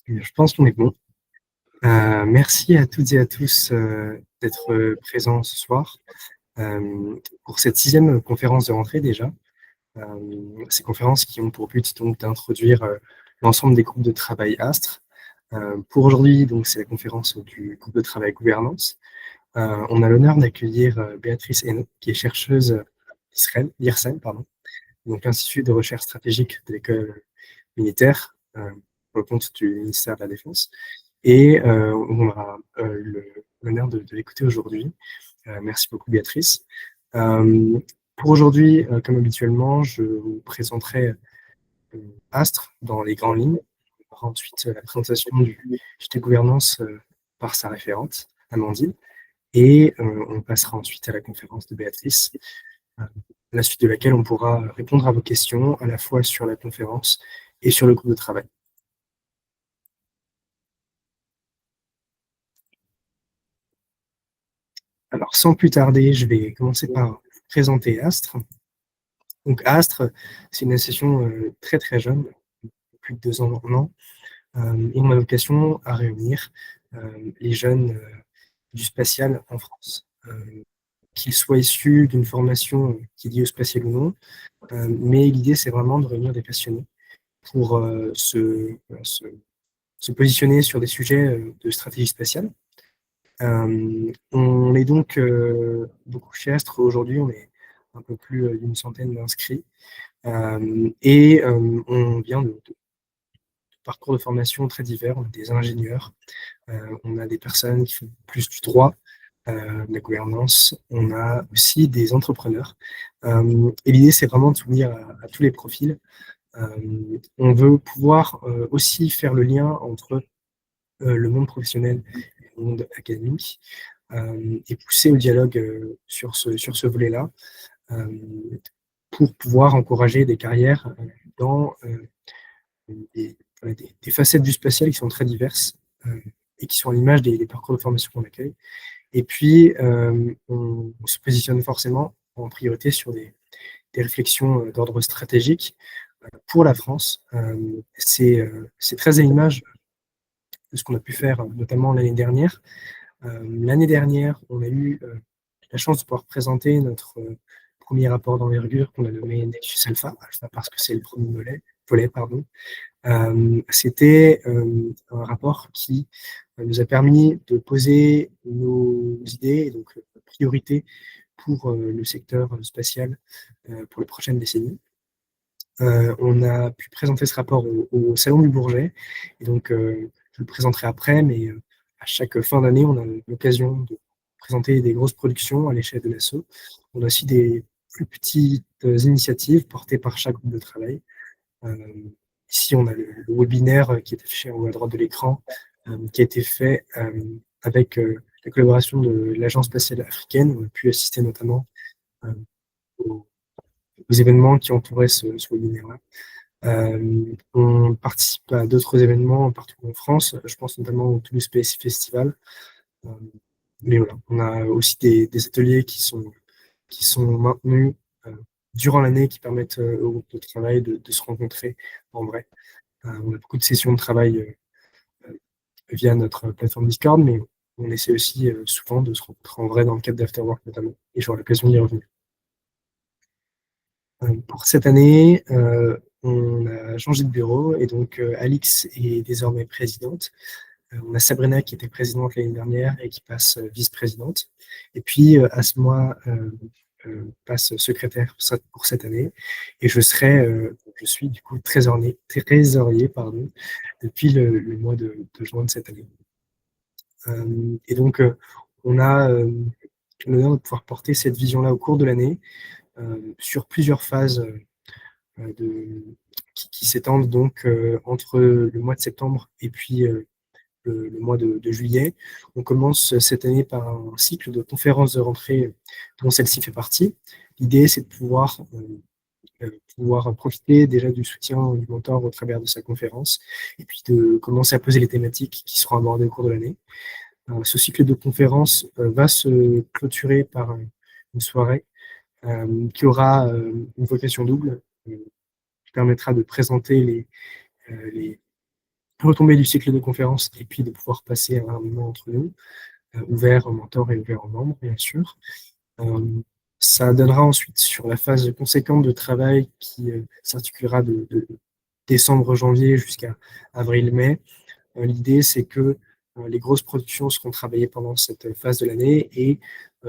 Je pense qu'on est bon. Merci à toutes et à tous d'être présents ce soir pour cette sixième conférence de rentrée déjà. Ces conférences qui ont pour but donc d'introduire l'ensemble des groupes de travail Astre. Pour aujourd'hui, donc c'est la conférence du groupe de travail gouvernance. On a l'honneur d'accueillir Béatrice Hainaut, qui est chercheuse à l'IRSEM, pardon, donc l'Institut de recherche stratégique de l'école militaire, pour le compte du ministère de la Défense. Et on aura l'honneur de l'écouter aujourd'hui. Merci beaucoup, Béatrice. Pour aujourd'hui, comme habituellement, je vous présenterai Astre dans les grandes lignes. On aura ensuite la présentation du JT Gouvernance par sa référente, Amandine. Et on passera ensuite à la conférence de Béatrice, à la suite de laquelle on pourra répondre à vos questions, à la fois sur la conférence et sur le groupe de travail. Alors, sans plus tarder, je vais commencer par présenter Astre. Donc, Astre, c'est une association très très jeune, plus de 2 ans maintenant, et on a vocation à réunir les jeunes du spatial en France, qu'ils soient issus d'une formation qui est liée au spatial ou non, mais l'idée c'est vraiment de réunir des passionnés pour se positionner sur des sujets de stratégie spatiale. On est donc beaucoup chez Astre aujourd'hui, on est un peu plus d'une centaine d'inscrits. Et on vient de parcours de formation très divers. On a des ingénieurs, on a des personnes qui font plus du droit, de la gouvernance, on a aussi des entrepreneurs. Et l'idée, c'est vraiment de s'ouvrir à tous les profils. On veut pouvoir aussi faire le lien entre le monde professionnel et le monde académique et pousser au dialogue sur ce volet-là pour pouvoir encourager des carrières dans des facettes du spatial qui sont très diverses et qui sont à l'image des parcours de formation qu'on accueille. Et puis, on se positionne forcément en priorité sur des réflexions d'ordre stratégique pour la France. C'est très à l'image de ce qu'on a pu faire notamment l'année dernière. L'année dernière, on a eu la chance de pouvoir présenter notre premier rapport d'envergure qu'on a nommé Nexus Alpha, Alpha parce que c'est le premier volet, pardon. C'était un rapport qui nous a permis de poser nos idées et donc priorités pour le secteur spatial pour les prochaines décennies. On a pu présenter ce rapport au Salon du Bourget, et donc je le présenterai après, mais à chaque fin d'année, on a l'occasion de présenter des grosses productions à l'échelle de l'ASSO. On a aussi des plus petites initiatives portées par chaque groupe de travail. Ici, on a le webinaire qui est affiché en haut à droite de l'écran, qui a été fait avec la collaboration de l'Agence spatiale africaine. On a pu assister notamment aux, aux événements qui entouraient ce webinaire-là. On participe à d'autres événements partout en France, je pense notamment au Toulouse Space Festival. Euh, mais voilà, on a aussi des ateliers qui sont maintenus durant l'année, qui permettent au groupe de travail de se rencontrer en vrai. On a beaucoup de sessions de travail via notre plateforme Discord, mais on essaie aussi souvent de se rencontrer en vrai dans le cadre d'Afterwork notamment, et j'aurai l'occasion d'y revenir. Pour cette année, on a changé de bureau et donc Alix est désormais présidente. On a Sabrina qui était présidente l'année dernière et qui passe vice-présidente. Et puis Asma passe secrétaire pour cette année. Et je suis du coup trésorier pardon, depuis le mois de juin de cette année. Et donc on a l'honneur de pouvoir porter cette vision-là au cours de l'année sur plusieurs phases qui s'étendent donc entre le mois de septembre et puis le mois de juillet. On commence cette année par un cycle de conférences de rentrée dont celle-ci fait partie. L'idée, c'est de pouvoir profiter déjà du soutien du mentor au travers de sa conférence et puis de commencer à poser les thématiques qui seront abordées au cours de l'année. Ce cycle de conférences va se clôturer par une soirée qui aura une vocation double, qui permettra de présenter les retombées du cycle de conférence et puis de pouvoir passer à un moment entre nous, ouvert aux mentors et ouvert aux membres, bien sûr. Ça donnera ensuite sur la phase conséquente de travail qui s'articulera de décembre-janvier jusqu'à avril-mai. L'idée, c'est que les grosses productions seront travaillées pendant cette phase de l'année et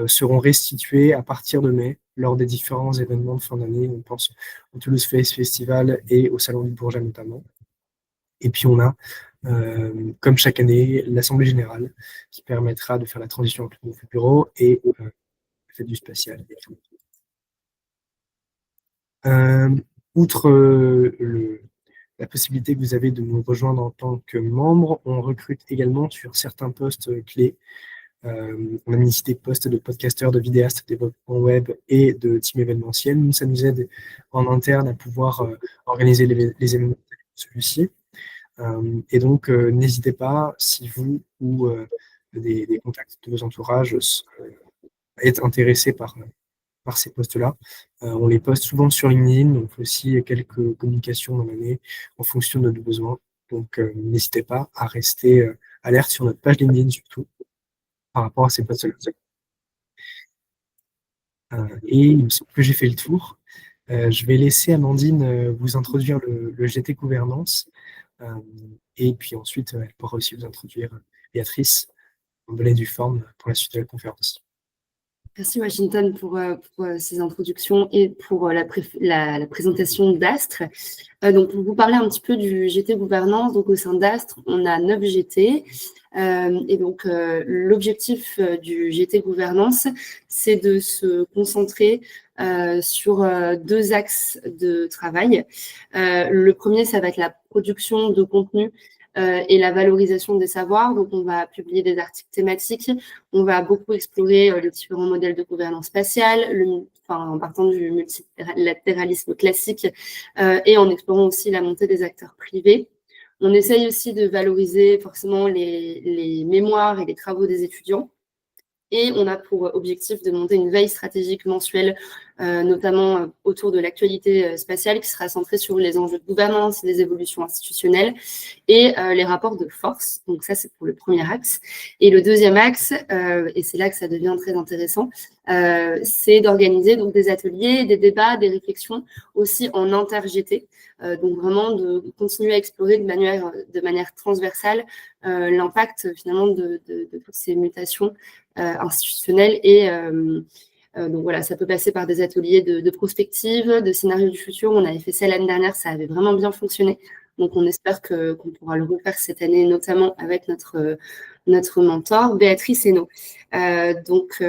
seront restituées à partir de mai lors des différents événements de fin d'année. On pense au Toulouse Face Festival et au Salon du Bourget notamment. Et puis on a, comme chaque année, l'Assemblée Générale qui permettra de faire la transition entre le nouveau bureau et la fête du spatial. Outre la possibilité que vous avez de nous rejoindre en tant que membre, on recrute également sur certains postes clés. On a mis ici des postes de podcasteurs, de vidéastes, de développement web et de team événementiel. Nous, ça nous aide en interne à pouvoir organiser les événements de celui-ci. Et donc, n'hésitez pas, si vous ou des contacts de vos entourages êtes intéressés par ces postes-là. On les poste souvent sur LinkedIn, donc aussi quelques communications dans l'année en fonction de nos besoins. Donc, n'hésitez pas à rester alerte sur notre page LinkedIn surtout par rapport à ces postes-là. Et il me semble que j'ai fait le tour. Je vais laisser Amandine vous introduire le GT Gouvernance. Et puis ensuite, elle pourra aussi vous introduire Béatrice en bonne et due forme pour la suite de la conférence. Merci Washington pour ces introductions et pour la présentation d'Astre. Donc, pour vous parler un petit peu du GT Gouvernance, donc au sein d'Astre, on a 9 GT. Et donc, l'objectif du GT Gouvernance, c'est de se concentrer sur 2 axes de travail. Le premier, ça va être la production de contenu et la valorisation des savoirs. Donc, on va publier des articles thématiques. On va beaucoup explorer les différents modèles de gouvernance spatiale, en partant du multilatéralisme classique et en explorant aussi la montée des acteurs privés. On essaye aussi de valoriser forcément les mémoires et les travaux des étudiants. Et on a pour objectif de monter une veille stratégique mensuelle, notamment autour de l'actualité spatiale, qui sera centrée sur les enjeux de gouvernance, les évolutions institutionnelles et les rapports de force. Donc ça, c'est pour le premier axe. Et le deuxième axe, et c'est là que ça devient très intéressant, c'est d'organiser donc des ateliers, des débats, des réflexions aussi en inter-GT. Donc vraiment de continuer à explorer de manière transversale l'impact finalement de toutes ces mutations institutionnelles. Et donc voilà, ça peut passer par des ateliers de prospective, de scénario du futur. On avait fait ça l'année dernière, ça avait vraiment bien fonctionné. Donc on espère qu'on pourra le refaire cette année, notamment avec notre mentor, Béatrice Hainaut. Donc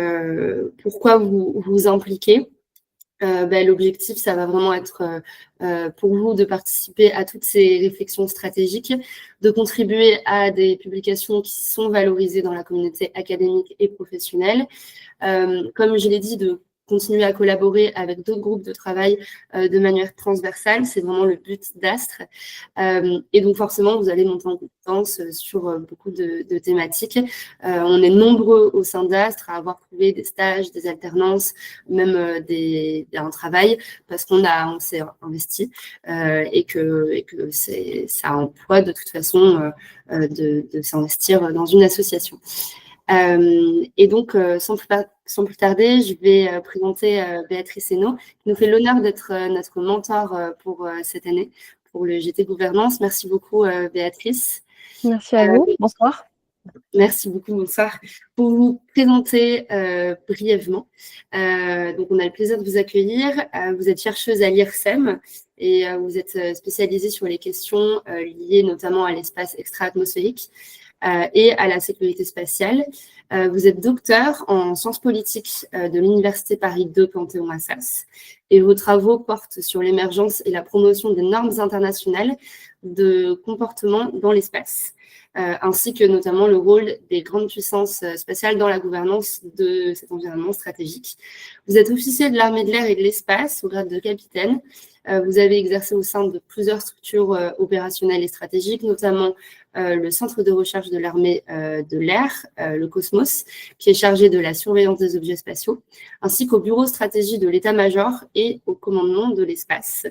pourquoi vous impliquer? L'objectif, ça va vraiment être pour vous de participer à toutes ces réflexions stratégiques, de contribuer à des publications qui sont valorisées dans la communauté académique et professionnelle. Comme je l'ai dit, de continuer à collaborer avec d'autres groupes de travail de manière transversale. C'est vraiment le but d'Astre. Et donc, forcément, vous allez monter en compétence sur beaucoup de thématiques. On est nombreux au sein d'Astre à avoir trouvé des stages, des alternances, même un travail, parce qu'on s'est investi et que ça emploie de toute façon de s'investir dans une association. Et donc, sans plus tarder, je vais présenter Béatrice Hainaut, qui nous fait l'honneur d'être notre mentor pour cette année, pour le GT Gouvernance. Merci beaucoup, Béatrice. Merci à vous. Bonsoir. Merci beaucoup, bonsoir. Pour vous présenter brièvement, donc on a le plaisir de vous accueillir. Vous êtes chercheuse à l'IRSEM et vous êtes spécialisée sur les questions liées notamment à l'espace extra-atmosphérique et à la sécurité spatiale. Vous êtes docteur en sciences politiques de l'Université Paris 2 Panthéon-Assas et vos travaux portent sur l'émergence et la promotion des normes internationales de comportement dans l'espace, ainsi que notamment le rôle des grandes puissances spatiales dans la gouvernance de cet environnement stratégique. Vous êtes officier de l'armée de l'air et de l'espace au grade de capitaine. Vous avez exercé au sein de plusieurs structures opérationnelles et stratégiques, notamment le Centre de recherche de l'armée de l'air, le Cosmos, qui est chargé de la surveillance des objets spatiaux, ainsi qu'au bureau stratégie de l'état-major et au commandement de l'espace.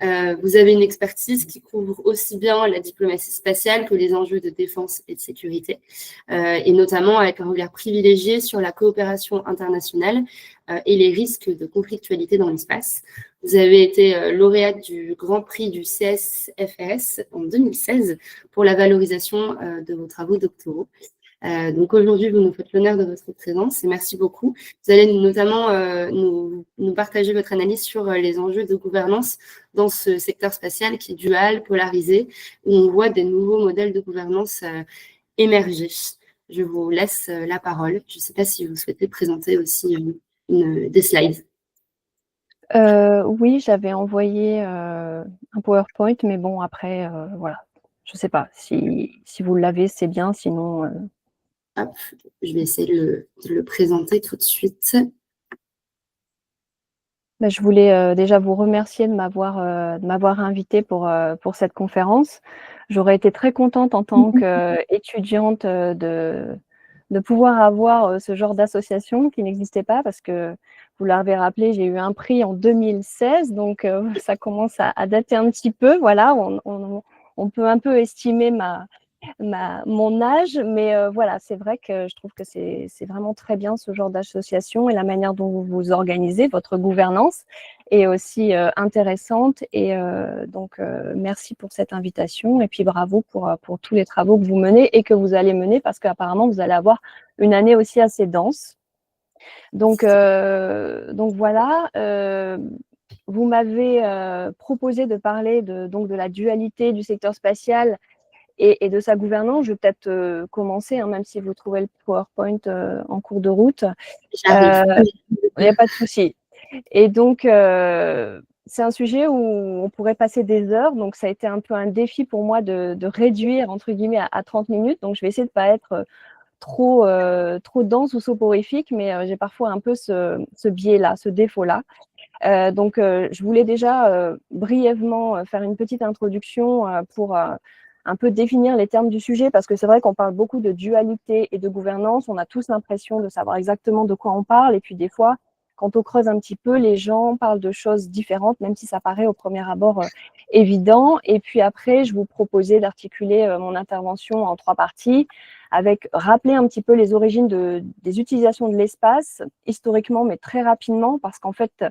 Vous avez une expertise qui couvre aussi bien la diplomatie spatiale que les enjeux de défense et de sécurité, et notamment avec un regard privilégié sur la coopération internationale et les risques de conflictualité dans l'espace. Vous avez été lauréate du Grand Prix du CSFS en 2016 pour la valorisation de vos travaux doctoraux. Donc aujourd'hui, vous nous faites l'honneur de votre présence et merci beaucoup. Vous allez notamment nous partager votre analyse sur les enjeux de gouvernance dans ce secteur spatial qui est dual, polarisé, où on voit des nouveaux modèles de gouvernance émerger. Je vous laisse la parole. Je ne sais pas si vous souhaitez présenter aussi des slides. Oui, j'avais envoyé un PowerPoint, mais bon, après, voilà. Je ne sais pas. Si vous l'avez, c'est bien. Sinon, Hop, je vais essayer de le présenter tout de suite. je voulais déjà vous remercier de m'avoir invitée pour cette conférence. J'aurais été très contente en tant qu'étudiante de pouvoir avoir ce genre d'association qui n'existait pas parce que, vous l'avez rappelé, j'ai eu un prix en 2016, donc ça commence à dater un petit peu. Voilà, on peut un peu estimer mon âge, mais voilà, c'est vrai que je trouve que c'est vraiment très bien ce genre d'association et la manière dont vous vous organisez, votre gouvernance est aussi intéressante et donc merci pour cette invitation et puis bravo pour tous les travaux que vous menez et que vous allez mener parce qu'apparemment vous allez avoir une année aussi assez dense. Donc voilà. Vous m'avez proposé de parler de la dualité du secteur spatial et de sa gouvernance. Je vais peut-être commencer, hein, même si vous trouvez le PowerPoint en cours de route. J'arrive. Il n'y a pas de souci. Et donc, c'est un sujet où on pourrait passer des heures. Donc, ça a été un peu un défi pour moi de réduire, entre guillemets, à 30 minutes. Donc, je vais essayer de ne pas être trop dense ou soporifique, mais j'ai parfois un peu ce biais-là, ce défaut-là. Donc, je voulais déjà brièvement faire une petite introduction pour un peu définir les termes du sujet, parce que c'est vrai qu'on parle beaucoup de dualité et de gouvernance. On a tous l'impression de savoir exactement de quoi on parle. Et puis, des fois, quand on creuse un petit peu, les gens parlent de choses différentes, même si ça paraît au premier abord évident. Et puis après, je vous proposais d'articuler mon intervention en 3 parties, avec rappeler un petit peu les origines des utilisations de l'espace, historiquement, mais très rapidement, parce qu'en fait,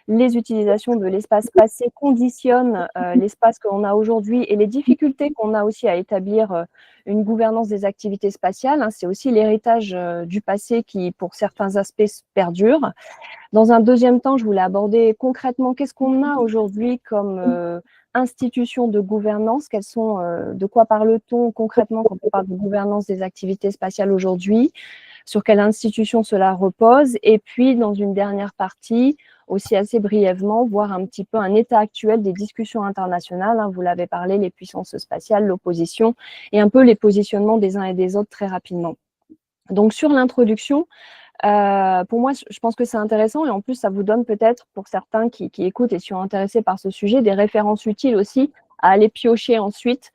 les utilisations de l'espace passé conditionnent l'espace qu'on a aujourd'hui et les difficultés qu'on a aussi à établir une gouvernance des activités spatiales. Hein, c'est aussi l'héritage du passé qui, pour certains aspects, perdure. Dans un deuxième temps, je voulais aborder concrètement qu'est-ce qu'on a aujourd'hui comme institutions de gouvernance, de quoi parle-t-on concrètement quand on parle de gouvernance des activités spatiales aujourd'hui, sur quelle institution cela repose, et puis dans une dernière partie, aussi assez brièvement, voir un petit peu un état actuel des discussions internationales. Hein, vous l'avez parlé, les puissances spatiales, l'opposition, et un peu les positionnements des uns et des autres très rapidement. Donc sur l'introduction, pour moi, je pense que c'est intéressant et en plus, ça vous donne peut-être, pour certains qui écoutent et sont intéressés par ce sujet, des références utiles aussi à aller piocher ensuite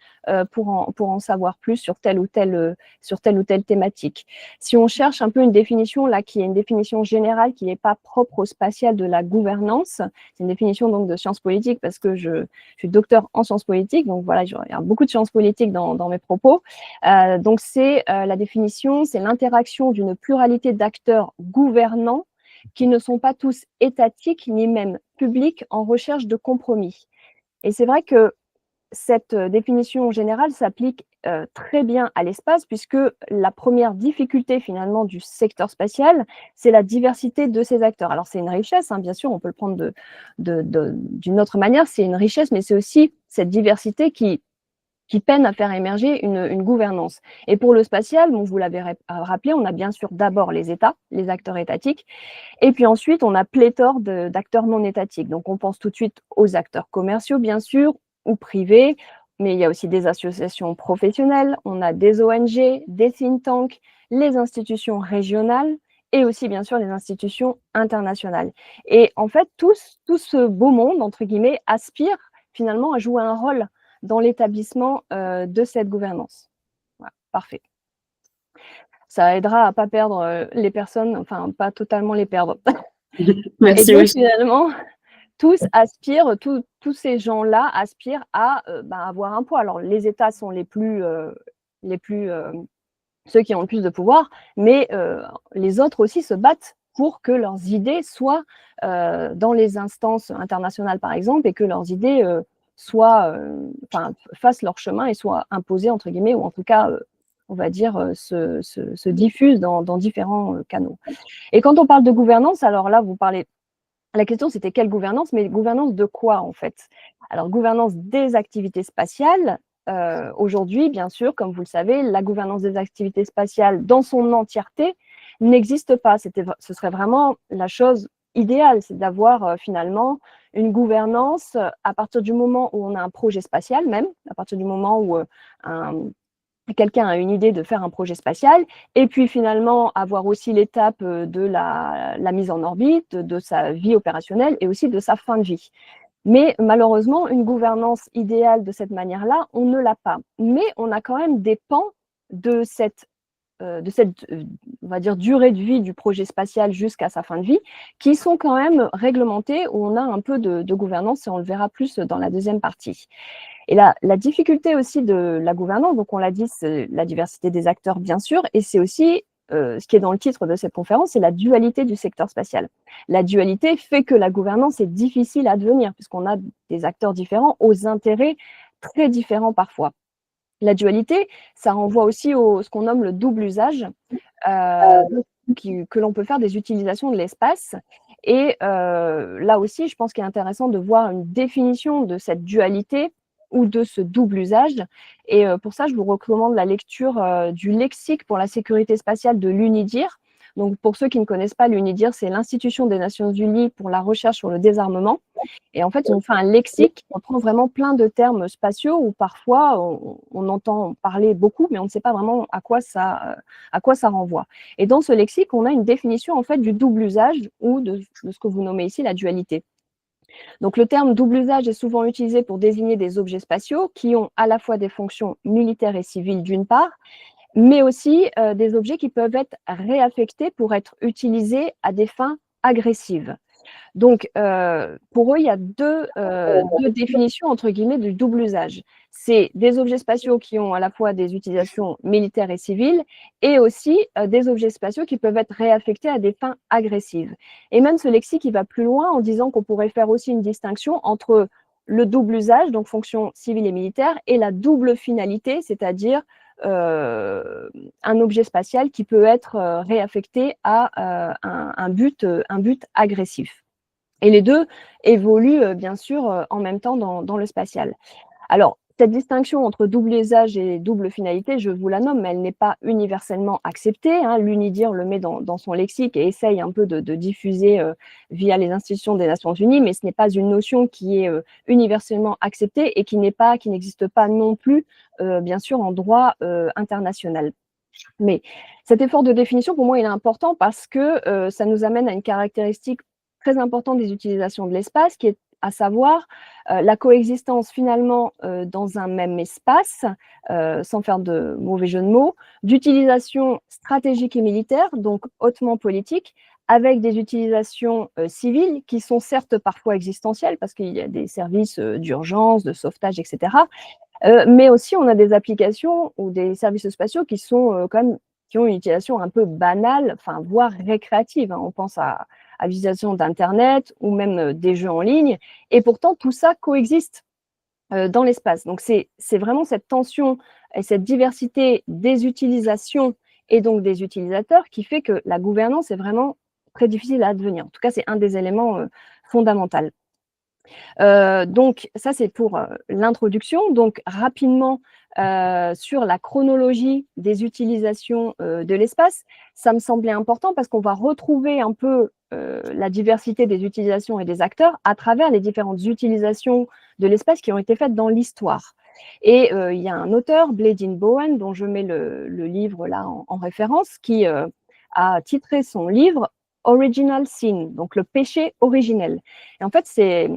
pour en savoir plus sur telle ou telle thématique. Si on cherche un peu une définition, là, qui est une définition générale, qui n'est pas propre au spatial de la gouvernance, c'est une définition donc de sciences politiques parce que je suis docteur en sciences politiques, donc voilà, il y a beaucoup de sciences politiques dans mes propos. Donc c'est la définition, c'est l'interaction d'une pluralité d'acteurs gouvernants qui ne sont pas tous étatiques ni même publics en recherche de compromis. Et c'est vrai que cette définition générale s'applique très bien à l'espace puisque la première difficulté finalement du secteur spatial, c'est la diversité de ses acteurs. Alors c'est une richesse, hein, bien sûr, on peut le prendre d'une autre manière, c'est une richesse, mais c'est aussi cette diversité qui peine à faire émerger une gouvernance. Et pour le spatial, bon, vous l'avez rappelé, on a bien sûr d'abord les États, les acteurs étatiques, et puis ensuite, on a pléthore d'acteurs non étatiques. Donc, on pense tout de suite aux acteurs commerciaux, bien sûr, ou privés, mais il y a aussi des associations professionnelles, on a des ONG, des think tanks, les institutions régionales, et aussi, bien sûr, les institutions internationales. Et en fait, tout ce beau monde, entre guillemets, aspire finalement à jouer un rôle dans l'établissement de cette gouvernance. Voilà, parfait. Ça aidera à ne pas perdre les personnes, enfin, pas totalement les perdre. Merci. Et donc, finalement, tous aspirent, tous ces gens-là aspirent à avoir un poids. Alors, les États sont ceux qui ont le plus de pouvoir, mais les autres aussi se battent pour que leurs idées soient dans les instances internationales, par exemple, et que leurs idées fassent leur chemin et soient imposées, entre guillemets, ou en tout cas, on va dire, se diffusent dans différents canaux. Et quand on parle de gouvernance, alors là, la question c'était quelle gouvernance, mais gouvernance de quoi en fait? Alors, gouvernance des activités spatiales. Aujourd'hui, bien sûr, comme vous le savez, la gouvernance des activités spatiales dans son entièreté n'existe pas. Ce serait vraiment la chose idéale, c'est d'avoir finalement une gouvernance à partir du moment où on a un projet spatial, même à partir du moment où quelqu'un a une idée de faire un projet spatial, et puis finalement avoir aussi l'étape de la mise en orbite, de sa vie opérationnelle et aussi de sa fin de vie. Mais malheureusement, une gouvernance idéale de cette manière-là, on ne l'a pas. Mais on a quand même des pans de cette on va dire, durée de vie du projet spatial jusqu'à sa fin de vie, qui sont quand même réglementés, où on a un peu de gouvernance, et on le verra plus dans la deuxième partie. Et la difficulté aussi de la gouvernance, donc on l'a dit, c'est la diversité des acteurs, bien sûr, et c'est aussi, ce qui est dans le titre de cette conférence, c'est la dualité du secteur spatial. La dualité fait que la gouvernance est difficile à devenir, puisqu'on a des acteurs différents aux intérêts très différents parfois. La dualité, ça renvoie aussi ce qu'on nomme le double usage, que l'on peut faire des utilisations de l'espace. Et là aussi, je pense qu'il est intéressant de voir une définition de cette dualité ou de ce double usage. Et pour ça, je vous recommande la lecture du lexique pour la sécurité spatiale de l'UNIDIR. Donc, pour ceux qui ne connaissent pas, l'UNIDIR, c'est l'Institution des Nations Unies pour la recherche sur le désarmement. Et en fait, ils ont fait un lexique qui reprend vraiment plein de termes spatiaux où parfois on entend parler beaucoup, mais on ne sait pas vraiment à quoi ça renvoie. Et dans ce lexique, on a une définition en fait du double usage ou de ce que vous nommez ici la dualité. Donc, le terme double usage est souvent utilisé pour désigner des objets spatiaux qui ont à la fois des fonctions militaires et civiles d'une part, mais aussi des objets qui peuvent être réaffectés pour être utilisés à des fins agressives. Donc, pour eux, il y a deux définitions, entre guillemets, du double usage. C'est des objets spatiaux qui ont à la fois des utilisations militaires et civiles, et aussi des objets spatiaux qui peuvent être réaffectés à des fins agressives. Et même ce lexique, il va plus loin en disant qu'on pourrait faire aussi une distinction entre le double usage, donc fonction civile et militaire, et la double finalité, c'est-à-dire un objet spatial qui peut être réaffecté à un but agressif. Et les deux évoluent bien sûr en même temps dans le spatial. Alors, cette distinction entre double usage et double finalité, je vous la nomme, mais elle n'est pas universellement acceptée. Hein. L'UNIDIR le met dans son lexique et essaye un peu de diffuser via les institutions des Nations Unies, mais ce n'est pas une notion qui est universellement acceptée et qui n'existe pas non plus, bien sûr, en droit international. Mais cet effort de définition, pour moi, il est important parce que ça nous amène à une caractéristique très importante des utilisations de l'espace, qui est à savoir la coexistence finalement dans un même espace, sans faire de mauvais jeu de mots, d'utilisation stratégique et militaire, donc hautement politique, avec des utilisations civiles qui sont certes parfois existentielles, parce qu'il y a des services d'urgence, de sauvetage, etc. Mais aussi, on a des applications ou des services spatiaux qui sont quand même, qui ont une utilisation un peu banale, enfin, voire récréative. Hein. On pense à l'utilisation d'Internet ou même des jeux en ligne. Et pourtant, tout ça coexiste dans l'espace. Donc, c'est vraiment cette tension et cette diversité des utilisations et donc des utilisateurs qui fait que la gouvernance est vraiment très difficile à advenir. En tout cas, c'est un des éléments fondamentaux. Donc, ça, c'est pour l'introduction. Donc, rapidement, sur la chronologie des utilisations de l'espace, ça me semblait important parce qu'on va retrouver un peu la diversité des utilisations et des acteurs à travers les différentes utilisations de l'espace qui ont été faites dans l'histoire. Et il y a un auteur, Bladine Bowen, dont je mets le livre là en référence, qui a titré son livre Original Sin, donc le péché originel. Et en fait, c'est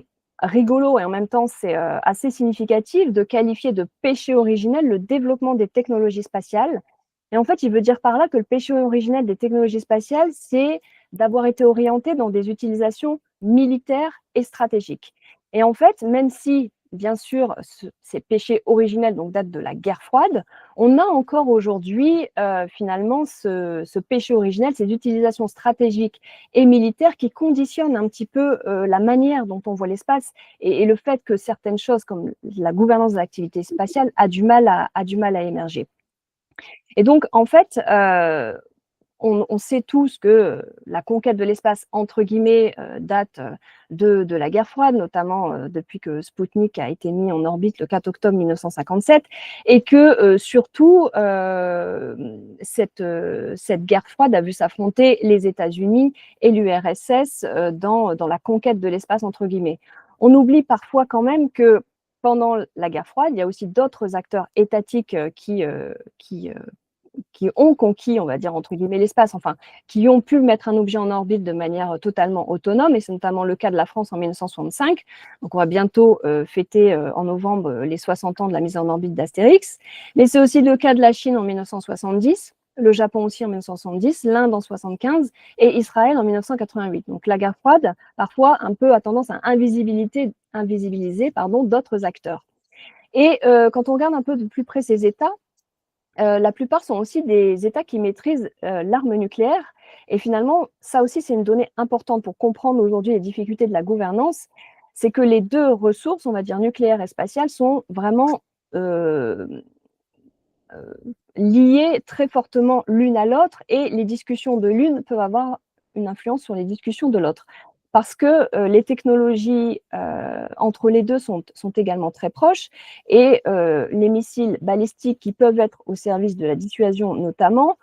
rigolo et en même temps, c'est assez significatif de qualifier de péché originel le développement des technologies spatiales. Et en fait, il veut dire par là que le péché originel des technologies spatiales, c'est d'avoir été orienté dans des utilisations militaire et stratégique. Et en fait, même si, bien sûr, ces péchés originels donc, datent de la guerre froide, on a encore aujourd'hui finalement ce péché originel, ces utilisations stratégiques et militaires qui conditionnent un petit peu la manière dont on voit l'espace et le fait que certaines choses comme la gouvernance de l'activité spatiale a du mal à émerger. Et donc, en fait, on sait tous que la conquête de l'espace, entre guillemets, date de la guerre froide, notamment depuis que Spoutnik a été mis en orbite le 4 octobre 1957, et que surtout, cette guerre froide a vu s'affronter les États-Unis et l'URSS dans la conquête de l'espace, entre guillemets. On oublie parfois quand même que pendant la guerre froide, il y a aussi d'autres acteurs étatiques qui ont conquis, on va dire, entre guillemets, l'espace, enfin, qui ont pu mettre un objet en orbite de manière totalement autonome, et c'est notamment le cas de la France en 1965. Donc, on va bientôt fêter en novembre les 60 ans de la mise en orbite d'Astérix, mais c'est aussi le cas de la Chine en 1970, le Japon aussi en 1970, l'Inde en 1975 et Israël en 1988. Donc, la guerre froide, parfois, un peu a tendance à invisibiliser d'autres acteurs. Et quand on regarde un peu de plus près ces États, la plupart sont aussi des États qui maîtrisent l'arme nucléaire. Et finalement, ça aussi, c'est une donnée importante pour comprendre aujourd'hui les difficultés de la gouvernance. C'est que les deux ressources, on va dire nucléaire et spatiale, sont vraiment liées très fortement l'une à l'autre et les discussions de l'une peuvent avoir une influence sur les discussions de l'autre. Parce que les technologies entre les deux sont également très proches et les missiles balistiques qui peuvent être au service de la dissuasion notamment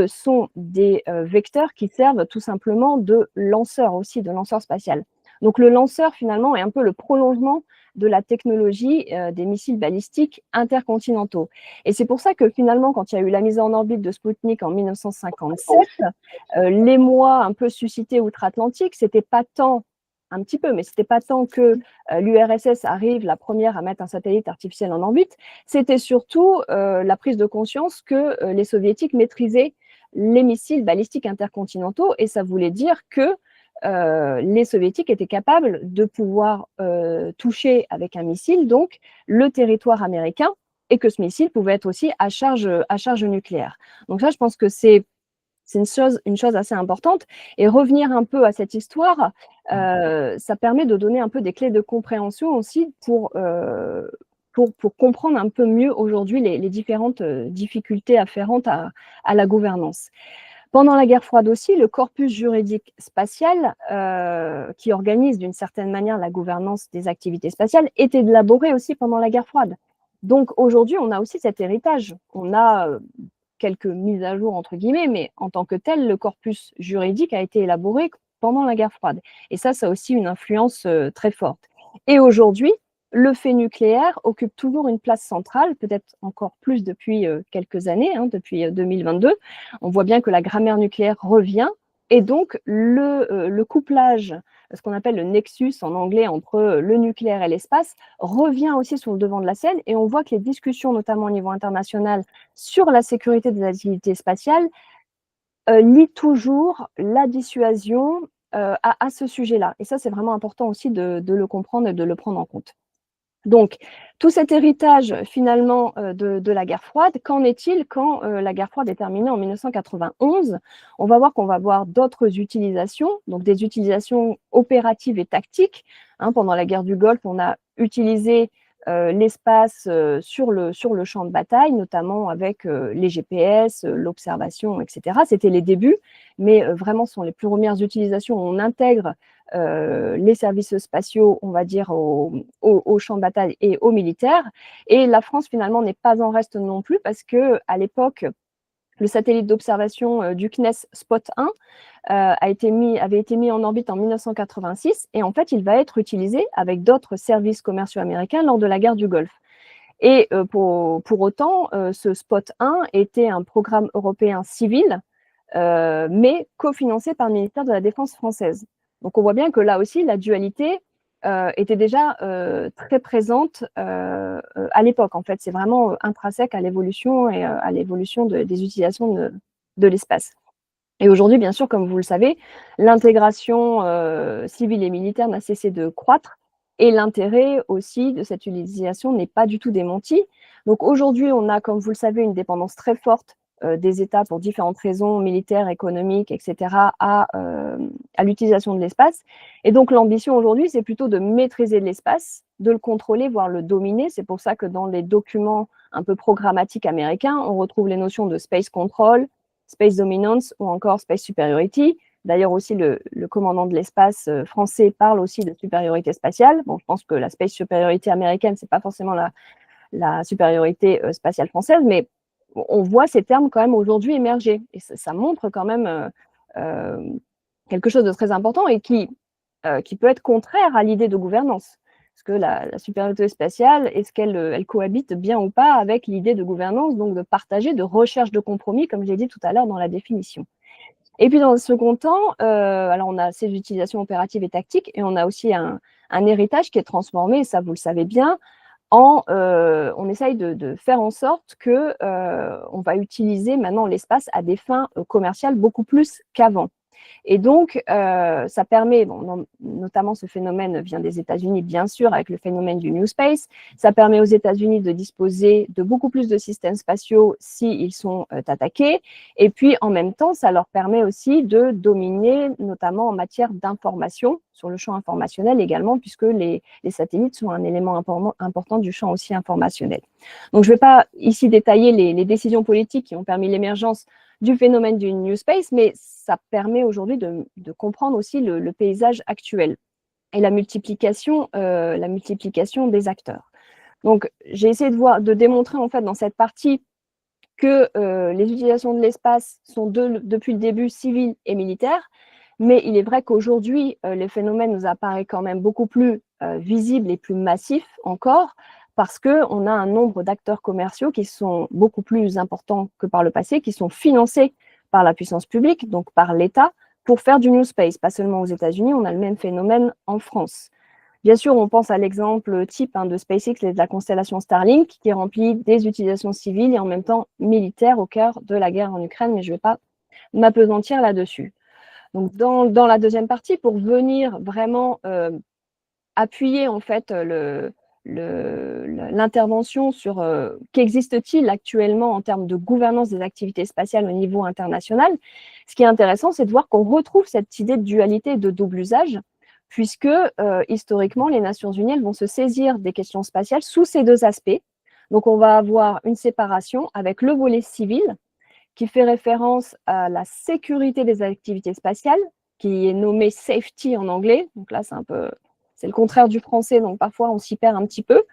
sont des vecteurs qui servent tout simplement de lanceur aussi, de lanceur spatial. Donc le lanceur finalement est un peu le prolongement de la technologie des missiles balistiques intercontinentaux. Et c'est pour ça que finalement, quand il y a eu la mise en orbite de Spoutnik en 1957, l'émoi un peu suscité outre-Atlantique, c'était pas tant, un petit peu, mais c'était pas tant que l'URSS arrive la première à mettre un satellite artificiel en orbite, c'était surtout la prise de conscience que les soviétiques maîtrisaient les missiles balistiques intercontinentaux et ça voulait dire que les soviétiques étaient capables de pouvoir toucher avec un missile donc le territoire américain et que ce missile pouvait être aussi à charge nucléaire. Donc ça, je pense que c'est une chose assez importante. Et revenir un peu à cette histoire, ça permet de donner un peu des clés de compréhension aussi pour comprendre un peu mieux aujourd'hui les différentes difficultés afférentes à la gouvernance. Pendant la guerre froide aussi, le corpus juridique spatial, qui organise d'une certaine manière la gouvernance des activités spatiales, était élaboré aussi pendant la guerre froide. Donc aujourd'hui, on a aussi cet héritage. On a quelques mises à jour, entre guillemets, mais en tant que tel, le corpus juridique a été élaboré pendant la guerre froide. Et ça a aussi une influence très forte. Et aujourd'hui, le fait nucléaire occupe toujours une place centrale, peut-être encore plus depuis quelques années, depuis 2022. On voit bien que la grammaire nucléaire revient et donc le couplage, ce qu'on appelle le nexus en anglais entre le nucléaire et l'espace, revient aussi sur le devant de la scène et on voit que les discussions, notamment au niveau international, sur la sécurité des activités spatiales, lient toujours la dissuasion à ce sujet-là. Et ça, c'est vraiment important aussi de le comprendre et de le prendre en compte. Donc, tout cet héritage finalement de la guerre froide, qu'en est-il quand la guerre froide est terminée en 1991? On va voir qu'on va avoir d'autres utilisations, donc des utilisations opératives et tactiques. Pendant la guerre du Golfe, on a utilisé l'espace sur le champ de bataille, notamment avec les GPS, l'observation, etc. C'était les débuts, mais vraiment ce sont les plus premières utilisations où on intègre les services spatiaux, on va dire, au champ de bataille et aux militaires. Et la France, finalement, n'est pas en reste non plus parce qu'à l'époque, le satellite d'observation du CNES Spot 1 avait été mis en orbite en 1986 et en fait, il va être utilisé avec d'autres services commerciaux américains lors de la guerre du Golfe. Et pour autant, ce Spot 1 était un programme européen civil, mais cofinancé par le ministère de la Défense française. Donc on voit bien que là aussi, la dualité était déjà très présente à l'époque. En fait, c'est vraiment intrinsèque à l'évolution et à l'évolution des utilisations de l'espace. Et aujourd'hui, bien sûr, comme vous le savez, l'intégration civile et militaire n'a cessé de croître et l'intérêt aussi de cette utilisation n'est pas du tout démenti. Donc aujourd'hui, on a, comme vous le savez, une dépendance très forte des États pour différentes raisons militaires, économiques, etc., à l'utilisation de l'espace. Et donc l'ambition aujourd'hui, c'est plutôt de maîtriser l'espace, de le contrôler, voire le dominer. C'est pour ça que dans les documents un peu programmatiques américains, on retrouve les notions de space control, space dominance ou encore space superiority. D'ailleurs aussi, le commandant de l'espace français parle aussi de supériorité spatiale. Bon, je pense que la space superiority américaine, c'est pas forcément la supériorité spatiale française, mais on voit ces termes quand même aujourd'hui émerger. Et ça montre quand même quelque chose de très important et qui peut être contraire à l'idée de gouvernance. Parce que la supériorité spatiale, est-ce qu'elle elle cohabite bien ou pas avec l'idée de gouvernance, donc de partager, de recherche de compromis, comme j'ai dit tout à l'heure dans la définition. Et puis dans le second temps, alors on a ces utilisations opératives et tactiques, et on a aussi un héritage qui est transformé, et ça vous le savez bien, on essaye de faire en sorte que on va utiliser maintenant l'espace à des fins commerciales beaucoup plus qu'avant. Et donc, ça permet, bon, notamment ce phénomène vient des États-Unis, bien sûr, avec le phénomène du New Space. Ça permet aux États-Unis de disposer de beaucoup plus de systèmes spatiaux s'ils sont attaqués. Et puis, en même temps, ça leur permet aussi de dominer, notamment en matière d'information, sur le champ informationnel également, puisque les satellites sont un élément important du champ aussi informationnel. Donc, je ne vais pas ici détailler les décisions politiques qui ont permis l'émergence du phénomène du New Space, mais ça permet aujourd'hui de comprendre aussi le paysage actuel et la multiplication des acteurs. Donc, j'ai essayé de démontrer en fait dans cette partie que les utilisations de l'espace sont depuis le début civiles et militaires, mais il est vrai qu'aujourd'hui, le phénomène nous apparaît quand même beaucoup plus visible et plus massif encore, parce qu'on a un nombre d'acteurs commerciaux qui sont beaucoup plus importants que par le passé, qui sont financés par la puissance publique, donc par l'État, pour faire du New Space. Pas seulement aux États-Unis, on a le même phénomène en France. Bien sûr, on pense à l'exemple type de SpaceX et de la constellation Starlink, qui remplit des utilisations civiles et en même temps militaires au cœur de la guerre en Ukraine, mais je ne vais pas m'appesantir là-dessus. Donc, dans la deuxième partie, pour venir vraiment appuyer en fait l'intervention sur qu'existe-t-il actuellement en termes de gouvernance des activités spatiales au niveau international, ce qui est intéressant, c'est de voir qu'on retrouve cette idée de dualité et de double usage, puisque historiquement, les Nations Unies vont se saisir des questions spatiales sous ces deux aspects. Donc, on va avoir une séparation avec le volet civil, qui fait référence à la sécurité des activités spatiales, qui est nommé safety en anglais. Donc là, c'est le contraire du français, donc parfois on s'y perd un petit peu.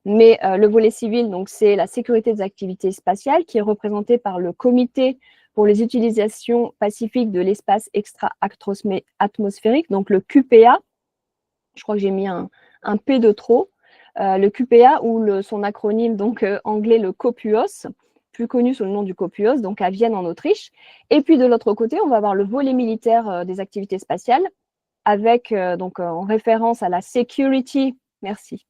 Mais le volet civil, donc c'est la sécurité des activités spatiales, qui est représenté par le Comité pour les utilisations pacifiques de l'espace extra-atmosphérique, donc le QPA. Je crois que j'ai mis un P de trop. Le QPA, ou son acronyme donc anglais, le COPUOS, plus connu sous le nom du COPUOS, donc à Vienne en Autriche. Et puis de l'autre côté, on va avoir le volet militaire des activités spatiales, avec donc en référence à la security, merci,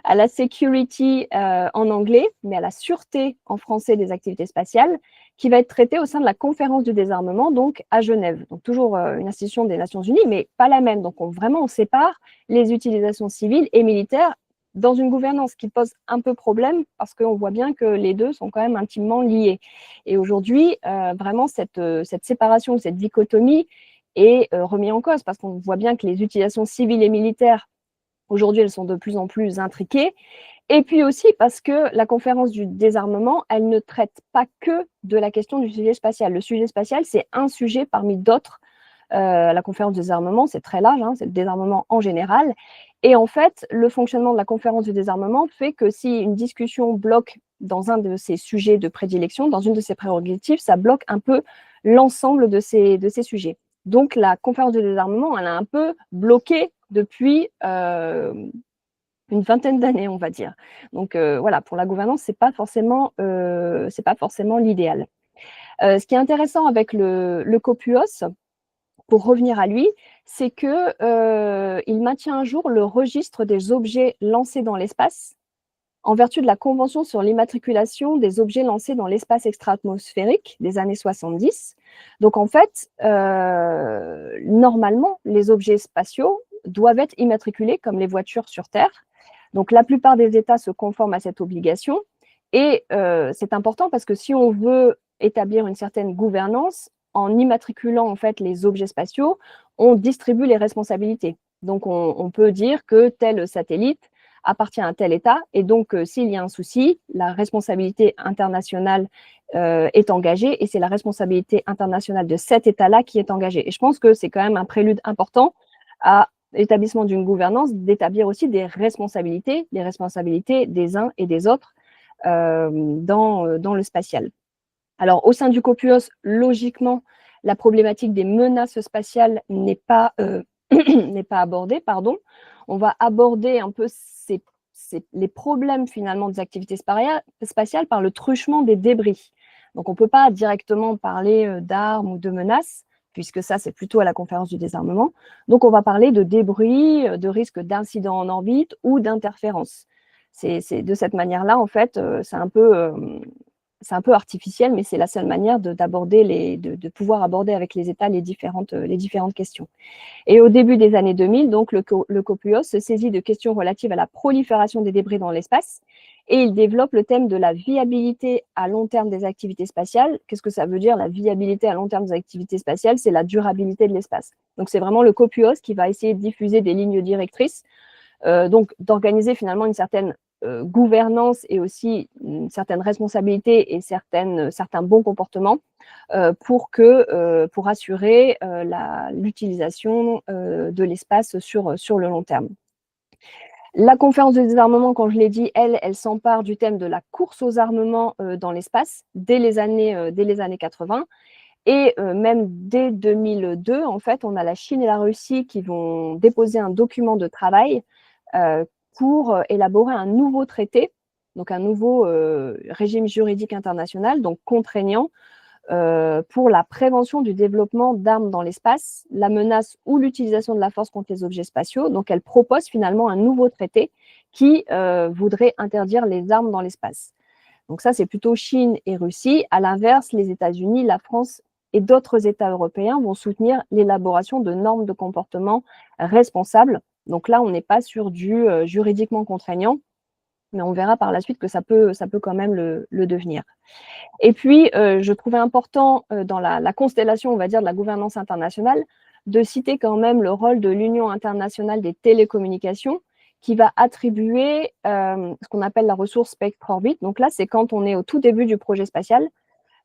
à la security en anglais, mais à la sûreté en français des activités spatiales, qui va être traitée au sein de la conférence du désarmement, donc à Genève. Donc toujours une institution des Nations Unies, mais pas la même. Donc vraiment, on sépare les utilisations civiles et militaires dans une gouvernance qui pose un peu problème, parce qu'on voit bien que les deux sont quand même intimement liés. Et aujourd'hui, vraiment, cette séparation, cette dichotomie est remise en cause, parce qu'on voit bien que les utilisations civiles et militaires, aujourd'hui, elles sont de plus en plus intriquées. Et puis aussi parce que la conférence du désarmement, elle ne traite pas que de la question du sujet spatial. Le sujet spatial, c'est un sujet parmi d'autres. La conférence du désarmement, c'est très large, c'est le désarmement en général. Et en fait, le fonctionnement de la conférence du désarmement fait que si une discussion bloque dans un de ses sujets de prédilection, dans une de ses prérogatives, ça bloque un peu l'ensemble de ces sujets. Donc, la conférence du désarmement, elle a un peu bloqué depuis une vingtaine d'années, on va dire. Donc voilà, pour la gouvernance, c'est pas forcément l'idéal. Ce qui est intéressant avec le COPUOS, pour revenir à lui, c'est que il maintient à jour le registre des objets lancés dans l'espace en vertu de la Convention sur l'immatriculation des objets lancés dans l'espace extra-atmosphérique des années 70. Donc, en fait, normalement, les objets spatiaux doivent être immatriculés comme les voitures sur Terre. Donc, la plupart des États se conforment à cette obligation. Et c'est important parce que si on veut établir une certaine gouvernance, en immatriculant en fait les objets spatiaux, on distribue les responsabilités. Donc, on peut dire que tel satellite appartient à un tel État, et donc s'il y a un souci, la responsabilité internationale est engagée, et c'est la responsabilité internationale de cet État-là qui est engagée. Et je pense que c'est quand même un prélude important à l'établissement d'une gouvernance, d'établir aussi des responsabilités, les responsabilités des uns et des autres dans le spatial. Alors, au sein du COPUOS, logiquement, la problématique des menaces spatiales n'est pas abordée, pardon. On va aborder un peu les problèmes finalement des activités spatiales par le truchement des débris. Donc, on ne peut pas directement parler d'armes ou de menaces, puisque ça, c'est plutôt à la conférence du désarmement. Donc, on va parler de débris, de risques d'incidents en orbite ou d'interférences. C'est de cette manière-là, en fait, c'est un peu artificiel, mais c'est la seule manière de pouvoir aborder avec les États les différentes questions. Et au début des années 2000, donc, le COPUOS se saisit de questions relatives à la prolifération des débris dans l'espace, et il développe le thème de la viabilité à long terme des activités spatiales. Qu'est-ce que ça veut dire, la viabilité à long terme des activités spatiales? C'est la durabilité de l'espace. Donc, c'est vraiment le COPUOS qui va essayer de diffuser des lignes directrices, donc d'organiser finalement une certaine gouvernance et aussi une certaine responsabilité et certains bons comportements pour assurer l'utilisation de l'espace sur le long terme. La conférence de désarmement, quand je l'ai dit, elle s'empare du thème de la course aux armements dans l'espace dès les années 80. Et même dès 2002, en fait, on a la Chine et la Russie qui vont déposer un document de travail pour élaborer un nouveau traité, donc un nouveau régime juridique international, donc contraignant, pour la prévention du développement d'armes dans l'espace, la menace ou l'utilisation de la force contre les objets spatiaux. Donc, elle propose finalement un nouveau traité qui voudrait interdire les armes dans l'espace. Donc ça, c'est plutôt Chine et Russie. À l'inverse, les États-Unis, la France et d'autres États européens vont soutenir l'élaboration de normes de comportement responsables. Donc là, on n'est pas sur du juridiquement contraignant, mais on verra par la suite que ça peut quand même le devenir. Et puis, je trouvais important dans la constellation, on va dire, de la gouvernance internationale, de citer quand même le rôle de l'Union internationale des télécommunications, qui va attribuer ce qu'on appelle la ressource Spectre Orbit. Donc là, c'est quand on est au tout début du projet spatial.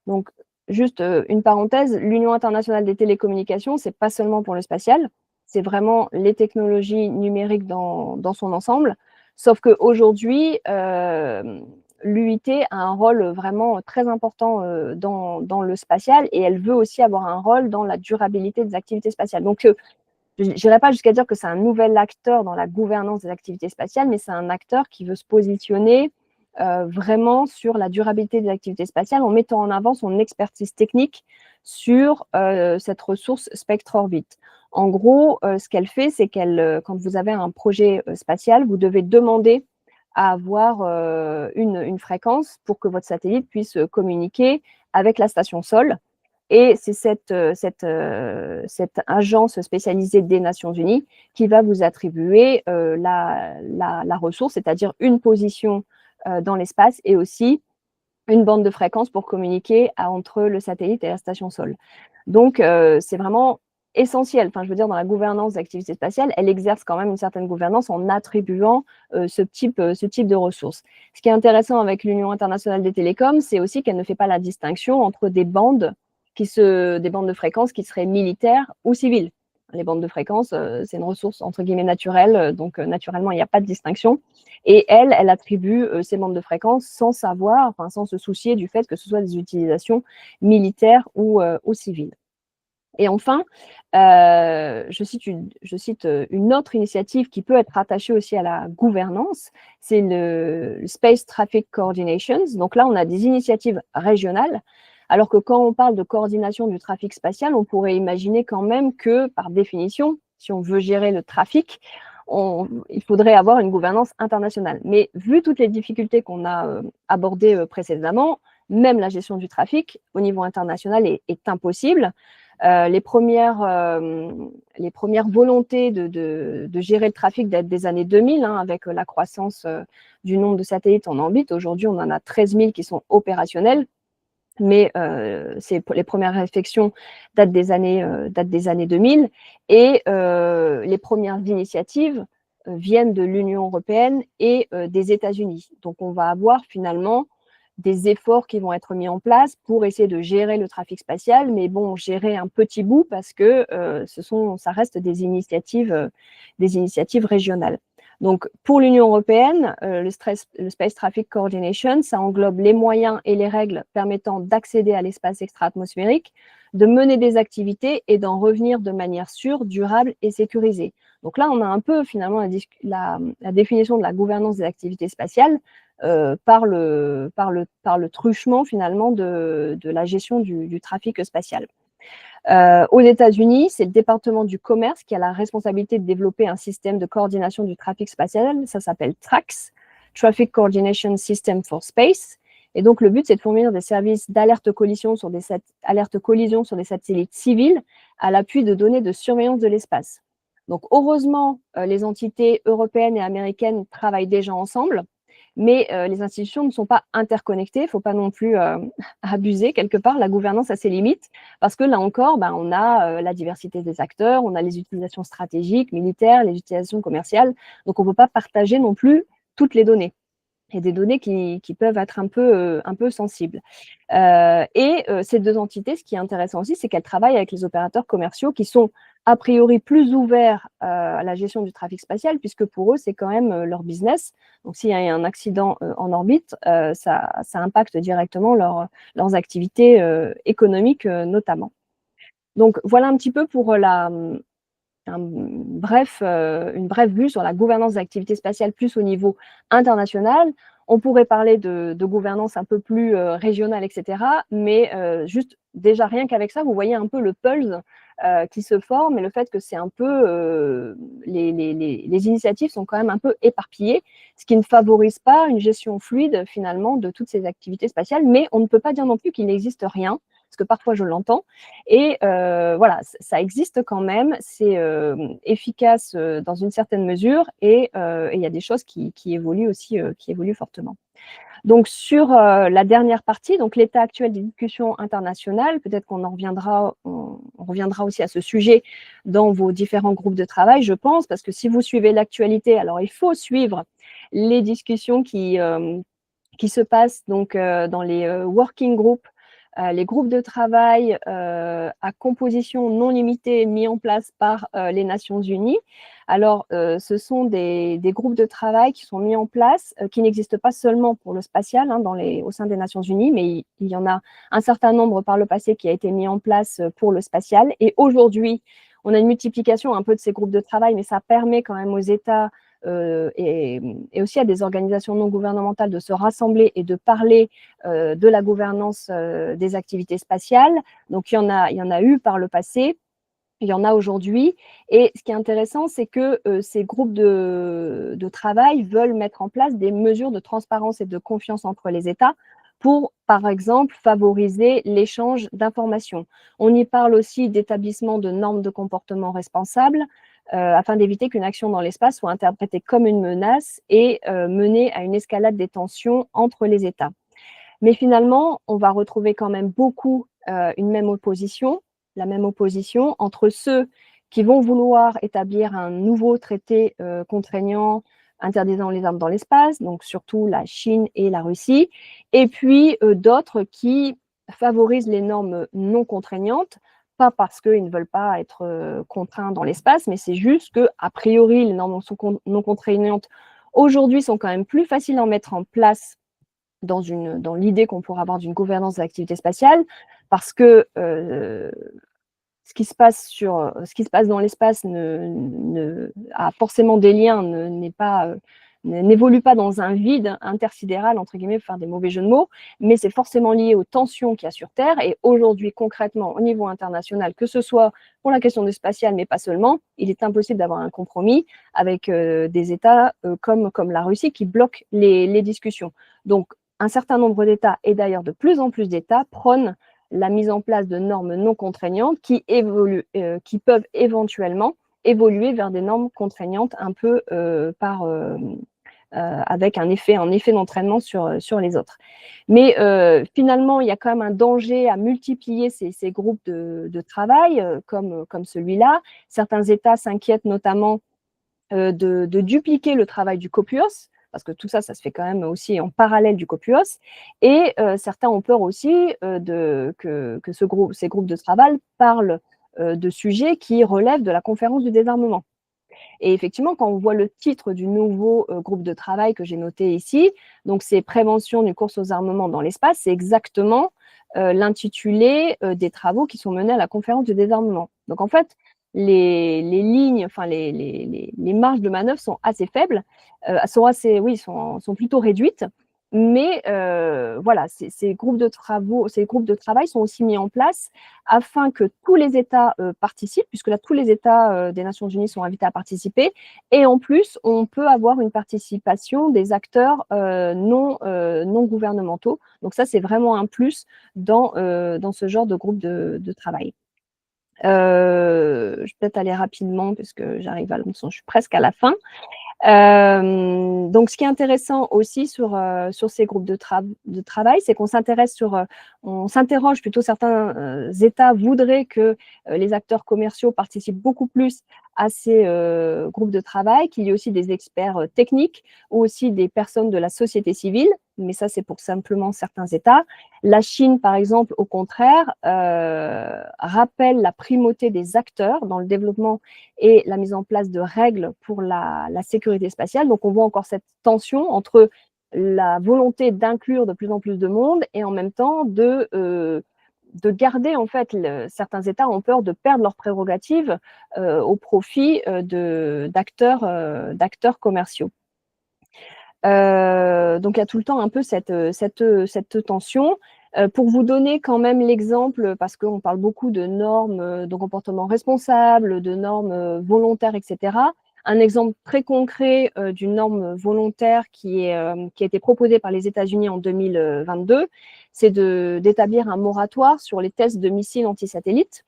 Donc, juste une parenthèse, l'Union internationale des télécommunications, c'est pas seulement pour le spatial, c'est vraiment les technologies numériques dans son ensemble. Sauf qu'aujourd'hui, l'UIT a un rôle vraiment très important dans le spatial, et elle veut aussi avoir un rôle dans la durabilité des activités spatiales. Donc, je n'irai pas jusqu'à dire que c'est un nouvel acteur dans la gouvernance des activités spatiales, mais c'est un acteur qui veut se positionner vraiment sur la durabilité des activités spatiales en mettant en avant son expertise technique sur cette ressource Spectre Orbit. En gros, ce qu'elle fait, c'est quand vous avez un projet spatial, vous devez demander à avoir une fréquence pour que votre satellite puisse communiquer avec la station Sol. Et c'est cette agence spécialisée des Nations Unies qui va vous attribuer la ressource, c'est-à-dire une position dans l'espace et aussi une bande de fréquence pour communiquer entre le satellite et la station Sol. Donc, c'est vraiment essentiel. Enfin, je veux dire, dans la gouvernance d'activités spatiales, elle exerce quand même une certaine gouvernance en attribuant ce type de ressources. Ce qui est intéressant avec l'Union internationale des télécoms, c'est aussi qu'elle ne fait pas la distinction entre des bandes de fréquences qui seraient militaires ou civiles. Les bandes de fréquences, c'est une ressource entre guillemets naturelle, donc naturellement, il n'y a pas de distinction. Et elle attribue ces bandes de fréquences sans se soucier du fait que ce soit des utilisations militaires ou civiles. Et enfin, je cite une autre initiative qui peut être rattachée aussi à la gouvernance, c'est le Space Traffic Coordinations. Donc là, on a des initiatives régionales, alors que quand on parle de coordination du trafic spatial, on pourrait imaginer quand même que, par définition, si on veut gérer le trafic, il faudrait avoir une gouvernance internationale. Mais vu toutes les difficultés qu'on a abordées précédemment, même la gestion du trafic au niveau international est impossible. Les premières volontés de gérer le trafic datent des années 2000, avec la croissance du nombre de satellites en orbite. Aujourd'hui, on en a 13 000 qui sont opérationnels. Mais les premières réflexions datent des années 2000 et les premières initiatives viennent de l'Union européenne et des États-Unis. Donc, on va avoir finalement des efforts qui vont être mis en place pour essayer de gérer le trafic spatial, mais bon, gérer un petit bout parce que ça reste des initiatives régionales. Donc, pour l'Union européenne, le Space Traffic Coordination, ça englobe les moyens et les règles permettant d'accéder à l'espace extra-atmosphérique, de mener des activités et d'en revenir de manière sûre, durable et sécurisée. Donc là, on a un peu finalement la définition de la gouvernance des activités spatiales par le truchement finalement de la gestion du trafic spatial. Aux États-Unis, c'est le département du commerce qui a la responsabilité de développer un système de coordination du trafic spatial. Ça s'appelle TRAX, Traffic Coordination System for Space. Et donc, le but, c'est de fournir des services d'alerte collision sur des satellites civils à l'appui de données de surveillance de l'espace. Donc, heureusement, les entités européennes et américaines travaillent déjà ensemble, mais les institutions ne sont pas interconnectées. Il ne faut pas non plus abuser quelque part. La gouvernance a ses limites parce que là encore, on a la diversité des acteurs, on a les utilisations stratégiques, militaires, les utilisations commerciales. Donc, on ne peut pas partager non plus toutes les données. Et des données qui peuvent être un peu sensibles. Ces deux entités, ce qui est intéressant aussi, c'est qu'elles travaillent avec les opérateurs commerciaux qui sont a priori plus ouverts à la gestion du trafic spatial, puisque pour eux, c'est quand même leur business. Donc, s'il y a un accident en orbite, ça impacte directement leurs activités économiques notamment. Donc, voilà un petit peu pour une brève vue sur la gouvernance d'activités spatiales plus au niveau international. On pourrait parler de gouvernance un peu plus régionale, etc. Mais juste déjà rien qu'avec ça, vous voyez un peu le pulse qui se forme et le fait que c'est un peu les initiatives sont quand même un peu éparpillées, ce qui ne favorise pas une gestion fluide finalement de toutes ces activités spatiales. Mais on ne peut pas dire non plus qu'il n'existe rien, parce que parfois je l'entends. Et voilà, ça existe quand même, c'est efficace dans une certaine mesure et il y a des choses qui évoluent aussi, qui évoluent fortement. Donc, sur la dernière partie, donc l'état actuel des discussions internationales, peut-être qu'on on reviendra aussi à ce sujet dans vos différents groupes de travail, je pense, parce que si vous suivez l'actualité, alors il faut suivre les discussions qui se passent donc dans les working groups, les groupes de travail à composition non limitée mis en place par les Nations Unies. Alors, ce sont des groupes de travail qui sont mis en place, qui n'existent pas seulement pour le spatial au sein des Nations Unies, mais il y en a un certain nombre par le passé qui a été mis en place pour le spatial. Et aujourd'hui, on a une multiplication un peu de ces groupes de travail, mais ça permet quand même aux États et aussi à des organisations non gouvernementales de se rassembler et de parler de la gouvernance des activités spatiales. Donc, il y en a eu par le passé, il y en a aujourd'hui. Et ce qui est intéressant, c'est que ces groupes de travail veulent mettre en place des mesures de transparence et de confiance entre les États pour, par exemple, favoriser l'échange d'informations. On y parle aussi d'établissement de normes de comportement responsables, afin d'éviter qu'une action dans l'espace soit interprétée comme une menace et mener à une escalade des tensions entre les États. Mais finalement, on va retrouver quand même beaucoup la même opposition entre ceux qui vont vouloir établir un nouveau traité contraignant interdisant les armes dans l'espace, donc surtout la Chine et la Russie, et puis d'autres qui favorisent les normes non contraignantes, pas parce qu'ils ne veulent pas être contraints dans l'espace, mais c'est juste qu'a priori, les normes non contraignantes aujourd'hui sont quand même plus faciles à mettre en place dans l'idée qu'on pourrait avoir d'une gouvernance de l'activité spatiale, parce que ce qui se passe dans l'espace a forcément des liens, n'est pas n'évolue pas dans un vide intersidéral, entre guillemets, pour faire des mauvais jeux de mots, mais c'est forcément lié aux tensions qu'il y a sur Terre. Et aujourd'hui, concrètement, au niveau international, que ce soit pour la question du spatial, mais pas seulement, il est impossible d'avoir un compromis avec des États comme la Russie qui bloquent les discussions. Donc, un certain nombre d'États, et d'ailleurs de plus en plus d'États, prônent la mise en place de normes non contraignantes qui peuvent éventuellement évoluer vers des normes contraignantes un peu avec un effet d'entraînement sur les autres. Mais finalement, il y a quand même un danger à multiplier ces groupes de travail comme celui-là. Certains États s'inquiètent notamment de dupliquer le travail du COPUOS, parce que tout ça, ça se fait quand même aussi en parallèle du COPUOS. Et certains ont peur aussi que ces groupes de travail parlent de sujets qui relèvent de la conférence du désarmement. Et effectivement, quand on voit le titre du nouveau groupe de travail que j'ai noté ici, donc c'est Prévention d'une course aux armements dans l'espace, c'est exactement l'intitulé des travaux qui sont menés à la conférence du désarmement. Donc en fait, les lignes, enfin les marges de manœuvre sont assez faibles, sont plutôt réduites. Mais voilà, ces groupes de travail sont aussi mis en place afin que tous les États participent, puisque là, tous les États des Nations Unies sont invités à participer. Et en plus, on peut avoir une participation des acteurs non gouvernementaux. Donc ça, c'est vraiment un plus dans ce genre de groupe de travail. Je vais peut-être aller rapidement, puisque j'arrive je suis presque à la fin. Donc, ce qui est intéressant aussi sur ces groupes de travail, c'est qu'on s'interroge plutôt, certains États voudraient que les acteurs commerciaux participent beaucoup plus à ces groupes de travail, qu'il y ait aussi des experts techniques ou aussi des personnes de la société civile, mais ça, c'est pour simplement certains États. La Chine, par exemple, au contraire, rappelle la primauté des acteurs dans le développement et la mise en place de règles pour la sécurité spatiale. Donc, on voit encore cette tension entre la volonté d'inclure de plus en plus de monde et en même temps de garder, en fait, certains États ont peur de perdre leurs prérogatives au profit d'acteurs commerciaux. Donc, il y a tout le temps un peu cette tension. Pour vous donner quand même l'exemple, parce qu'on parle beaucoup de normes de comportement responsable, de normes volontaires, etc. Un exemple très concret d'une norme volontaire qui a été proposée par les États-Unis en 2022, c'est d'établir un moratoire sur les tests de missiles antisatellites.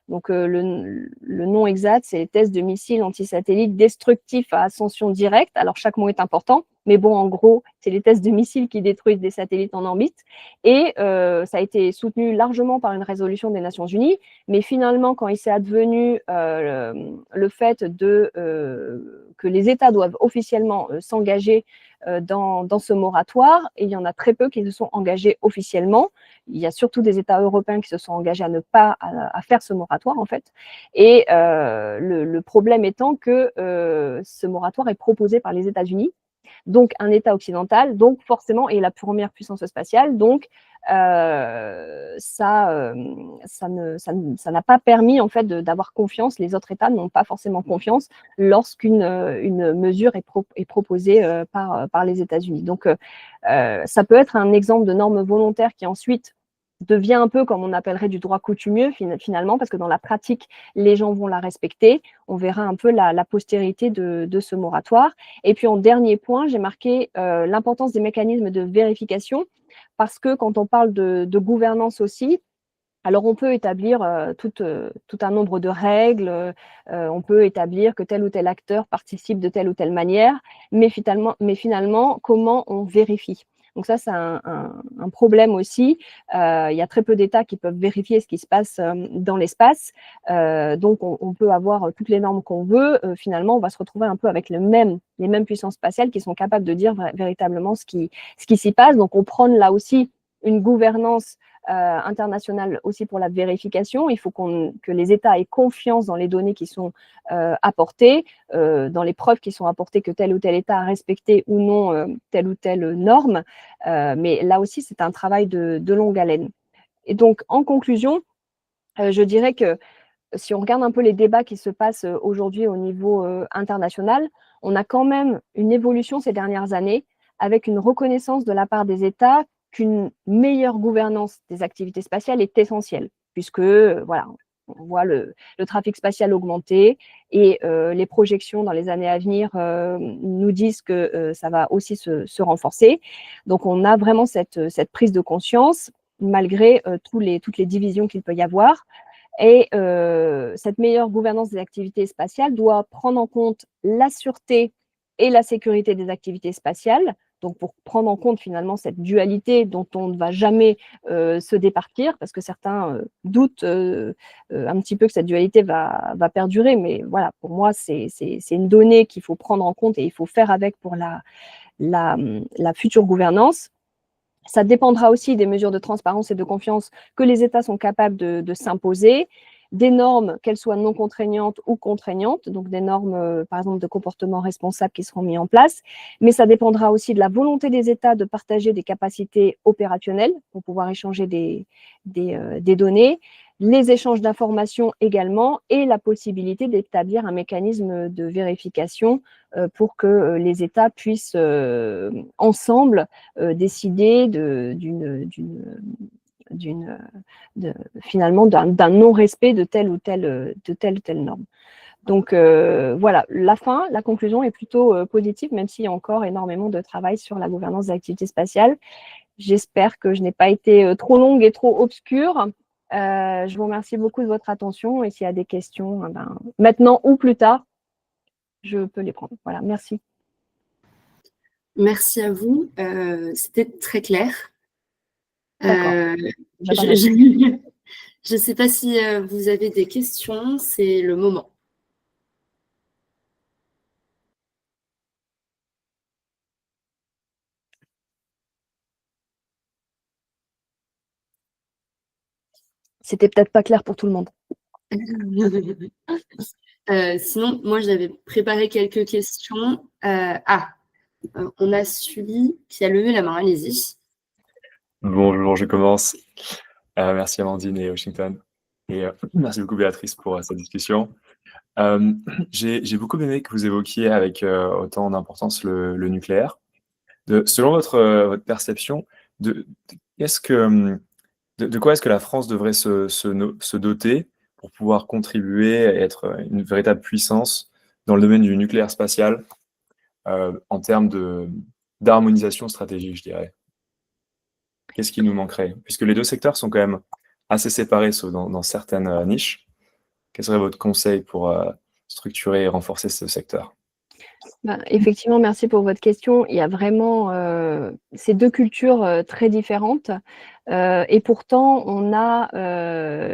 Donc, le nom exact, c'est les tests de missiles antisatellites destructifs à ascension directe. Alors, chaque mot est important, mais bon, en gros, c'est les tests de missiles qui détruisent des satellites en orbite. Et ça a été soutenu largement par une résolution des Nations Unies. Mais finalement, quand il s'est advenu le fait que les États doivent officiellement s'engager dans ce moratoire, et il y en a très peu qui se sont engagés officiellement. Il y a surtout des États européens qui se sont engagés à ne pas à faire ce moratoire, en fait. Et le problème étant que ce moratoire est proposé par les États-Unis, donc un État occidental, donc forcément, et la première puissance spatiale, donc ça n'a pas permis, en fait, d'avoir confiance. Les autres États n'ont pas forcément confiance lorsqu'une mesure est proposée par les États-Unis. Donc, ça peut être un exemple de norme volontaire qui ensuite devient un peu comme on appellerait du droit coutumieux finalement, parce que dans la pratique, les gens vont la respecter. On verra un peu la postérité de ce moratoire. Et puis en dernier point, j'ai marqué l'importance des mécanismes de vérification, parce que quand on parle de gouvernance aussi, alors on peut établir tout un nombre de règles, on peut établir que tel ou tel acteur participe de telle ou telle manière, mais finalement comment on vérifie? Donc ça, c'est un problème aussi. Il y a très peu d'États qui peuvent vérifier ce qui se passe dans l'espace. Donc, on peut avoir toutes les normes qu'on veut. Finalement, on va se retrouver un peu avec les mêmes puissances spatiales qui sont capables de dire véritablement ce qui s'y passe. Donc, on prône là aussi une gouvernance internationale aussi pour la vérification. Il faut que les États aient confiance dans les données qui sont apportées, dans les preuves qui sont apportées que tel ou tel État a respecté ou non telle ou telle norme. Mais là aussi, c'est un travail de longue haleine. Et donc, en conclusion, je dirais que si on regarde un peu les débats qui se passent aujourd'hui au niveau international, on a quand même une évolution ces dernières années avec une reconnaissance de la part des États qu'une meilleure gouvernance des activités spatiales est essentielle, puisque voilà, on voit le trafic spatial augmenter et les projections dans les années à venir nous disent que ça va aussi se renforcer. Donc, on a vraiment cette prise de conscience, malgré toutes les divisions qu'il peut y avoir. Et cette meilleure gouvernance des activités spatiales doit prendre en compte la sûreté et la sécurité des activités spatiales. Donc, pour prendre en compte finalement cette dualité dont on ne va jamais se départir, parce que certains doutent un petit peu que cette dualité va perdurer. Mais voilà, pour moi, c'est une donnée qu'il faut prendre en compte et il faut faire avec pour la future gouvernance. Ça dépendra aussi des mesures de transparence et de confiance que les États sont capables de s'imposer, des normes, qu'elles soient non contraignantes ou contraignantes, donc des normes, par exemple, de comportement responsable qui seront mises en place. Mais ça dépendra aussi de la volonté des États de partager des capacités opérationnelles pour pouvoir échanger des données, les échanges d'informations également et la possibilité d'établir un mécanisme de vérification pour que les États puissent ensemble décider finalement d'un non-respect de telle ou telle norme. Donc voilà, la conclusion est plutôt positive, même s'il y a encore énormément de travail sur la gouvernance des activités spatiales. J'espère que je n'ai pas été trop longue et trop obscure. Je vous remercie beaucoup de votre attention et s'il y a des questions, maintenant ou plus tard, je peux les prendre. Voilà, merci. Merci à vous. C'était très clair. D'accord. Je ne sais pas si vous avez des questions, c'est le moment. C'était peut-être pas clair pour tout le monde. Sinon, moi, j'avais préparé quelques questions. On a Sully qui a levé la main. Allez-y. Bonjour, je commence. Merci Amandine et Washington. Et merci beaucoup Béatrice pour cette discussion. J'ai beaucoup aimé que vous évoquiez avec autant d'importance le nucléaire. Selon votre perception, de quoi est-ce que la France devrait se doter pour pouvoir contribuer à être une véritable puissance dans le domaine du nucléaire spatial en termes d'harmonisation stratégique, je dirais? Qu'est-ce qui nous manquerait? Puisque les deux secteurs sont quand même assez séparés, sauf dans certaines niches. Quel serait votre conseil pour structurer et renforcer ce secteur? Effectivement, merci pour votre question. Il y a vraiment ces deux cultures très différentes et pourtant on a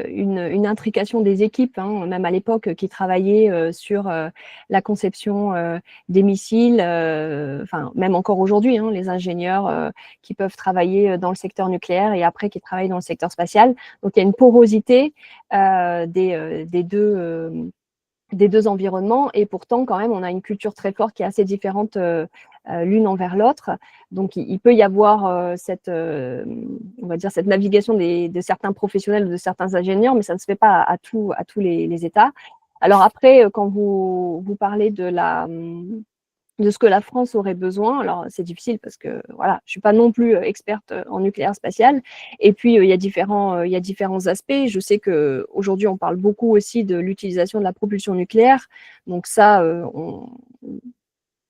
une intrication des équipes, hein, même à l'époque, qui travaillaient sur la conception des missiles, même encore aujourd'hui, hein, les ingénieurs qui peuvent travailler dans le secteur nucléaire et après qui travaillent dans le secteur spatial. Donc il y a une porosité des deux environnements et pourtant quand même on a une culture très forte qui est assez différente l'une envers l'autre. Donc il peut y avoir cette navigation de certains professionnels ou de certains ingénieurs, mais ça ne se fait pas à tous les États. Alors après, quand vous parlez de ce que la France aurait besoin. Alors, c'est difficile parce que voilà, je ne suis pas non plus experte en nucléaire spatial. Et puis, il y a différents aspects. Je sais qu'aujourd'hui, on parle beaucoup aussi de l'utilisation de la propulsion nucléaire. Donc ça,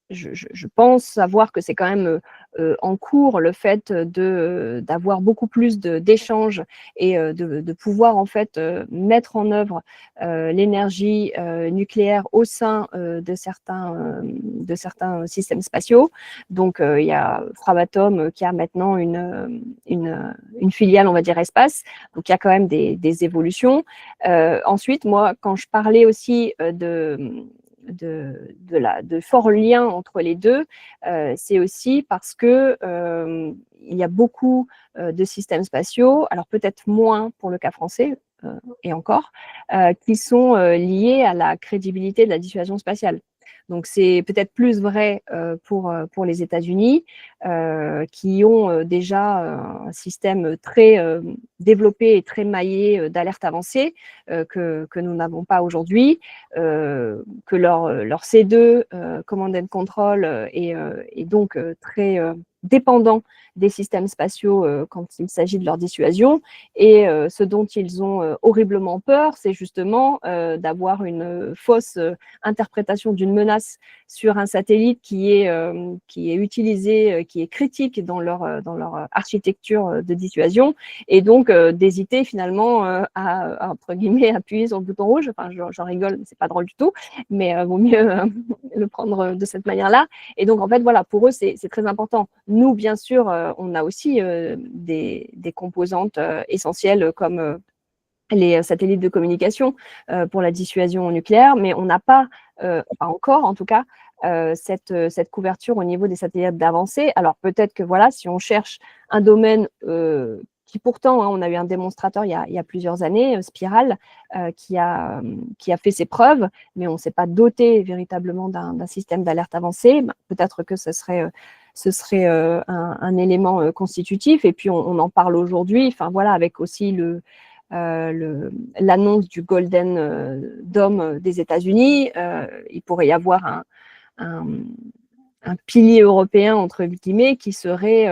je pense savoir que c'est quand même en cours le fait d'avoir beaucoup plus d'échanges et de pouvoir en fait mettre en œuvre l'énergie nucléaire au sein de certains systèmes spatiaux. Donc il y a Framatome qui a maintenant une filiale, on va dire, espace. Donc il y a quand même des évolutions. Ensuite, moi, quand je parlais aussi de forts liens entre les deux, c'est aussi parce que il y a beaucoup de systèmes spatiaux, alors peut-être moins pour le cas français, et encore, qui sont liés à la crédibilité de la dissuasion spatiale. Donc, c'est peut-être plus vrai pour les États-Unis, qui ont déjà un système très développé et très maillé d'alerte avancée que nous n'avons pas aujourd'hui, que leur C2, Command and Control, est donc très dépendant des systèmes spatiaux quand il s'agit de leur dissuasion. Et ce dont ils ont horriblement peur, c'est justement d'avoir une fausse interprétation d'une menace sur un satellite qui est utilisé, qui est critique dans leur architecture de dissuasion, et donc d'hésiter finalement à, entre guillemets, appuyer sur le bouton rouge. Enfin, j'en rigole, c'est pas drôle du tout, mais vaut mieux le prendre de cette manière-là. Et donc, en fait, voilà, pour eux, c'est très important. Nous, bien sûr, on a aussi des composantes essentielles comme les satellites de communication pour la dissuasion nucléaire, mais on n'a pas encore, en tout cas, cette couverture au niveau des satellites d'avancée. Alors, peut-être que, voilà, si on cherche un domaine qui pourtant, on a eu un démonstrateur il y a plusieurs années, Spiral, qui a fait ses preuves, mais on ne s'est pas doté véritablement d'un système d'alerte avancée. Peut-être que ce serait un élément constitutif. Et puis, on en parle aujourd'hui, enfin voilà, avec aussi l'annonce du Golden Dome des États-Unis. Il pourrait y avoir un pilier européen, entre guillemets, qui serait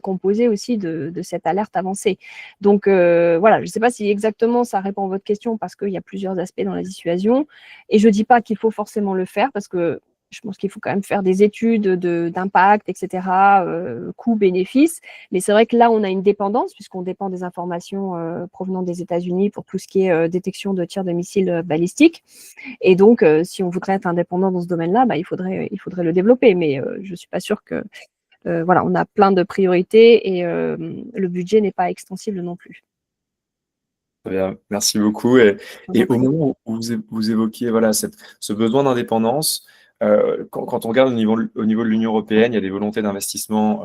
composé aussi de cette alerte avancée. Donc, voilà, je ne sais pas si exactement ça répond à votre question, parce qu'il y a plusieurs aspects dans la dissuasion. Et je ne dis pas qu'il faut forcément le faire, parce que je pense qu'il faut quand même faire des études d'impact, etc., coût-bénéfice. Mais c'est vrai que là, on a une dépendance, puisqu'on dépend des informations provenant des États-Unis pour tout ce qui est détection de tirs de missiles balistiques. Et donc, si on voudrait être indépendant dans ce domaine-là, il faudrait le développer. Mais je ne suis pas sûre que… voilà, on a plein de priorités et le budget n'est pas extensible non plus. Très bien, merci beaucoup. Et au moment où vous évoquiez voilà, ce besoin d'indépendance, quand on regarde au niveau de l'Union européenne, il y a des volontés d'investissement,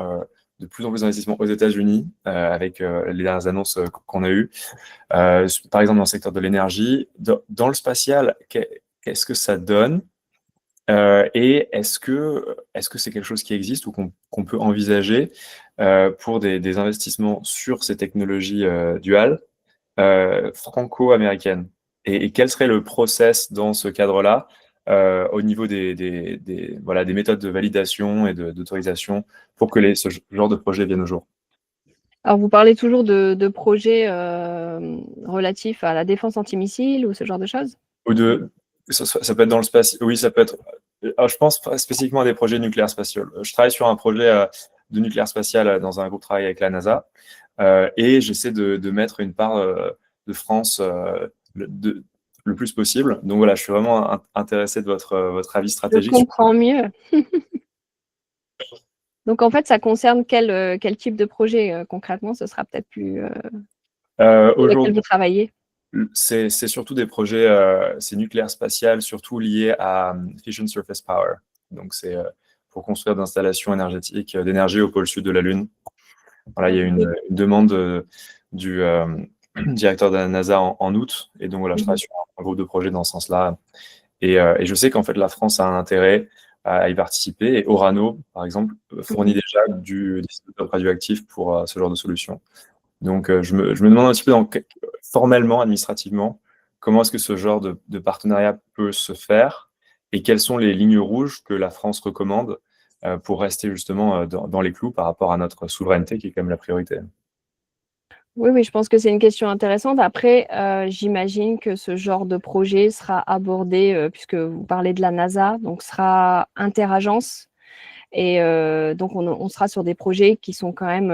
de plus en plus d'investissement aux États-Unis, avec les dernières annonces qu'on a eues. Par exemple, dans le secteur de l'énergie. Dans le spatial, qu'est-ce que ça donne? Et est-ce que c'est quelque chose qui existe ou qu'on peut envisager pour des investissements sur ces technologies duales franco-américaines? Et quel serait le process dans ce cadre-là au niveau des méthodes de validation et d'autorisation pour que ce genre de projet vienne au jour? Alors, vous parlez toujours de projets relatifs à la défense antimissile ou ce genre de choses? Ou ça peut être dans le spatial. Oui, ça peut être. Je pense spécifiquement à des projets nucléaires spatiaux. Je travaille sur un projet de nucléaire spatial dans un groupe de travail avec la NASA, et j'essaie de mettre une part de France le plus possible. Donc voilà, je suis vraiment intéressé de votre avis stratégique. Je comprends mieux. Donc en fait, ça concerne quel type de projet concrètement? Ce sera peut-être plus sur lequel vous travaillez. C'est surtout des projets, c'est nucléaire spatial, surtout lié à Fission Surface Power. Donc c'est pour construire d'installations énergétiques d'énergie au pôle sud de la Lune. Voilà, il y a une demande du directeur de la NASA en août, et donc voilà, je travaille sur un groupe de projets dans ce sens-là. Et je sais qu'en fait la France a un intérêt à y participer. Et Orano, par exemple, fournit déjà des isotopes radioactifs pour ce genre de solution. Donc, je me demande un petit peu formellement, administrativement, comment est-ce que ce genre de partenariat peut se faire et quelles sont les lignes rouges que la France recommande pour rester justement dans les clous par rapport à notre souveraineté qui est quand même la priorité. Oui, je pense que c'est une question intéressante. Après, j'imagine que ce genre de projet sera abordé, puisque vous parlez de la NASA, donc sera interagence. Et donc, on sera sur des projets qui sont quand même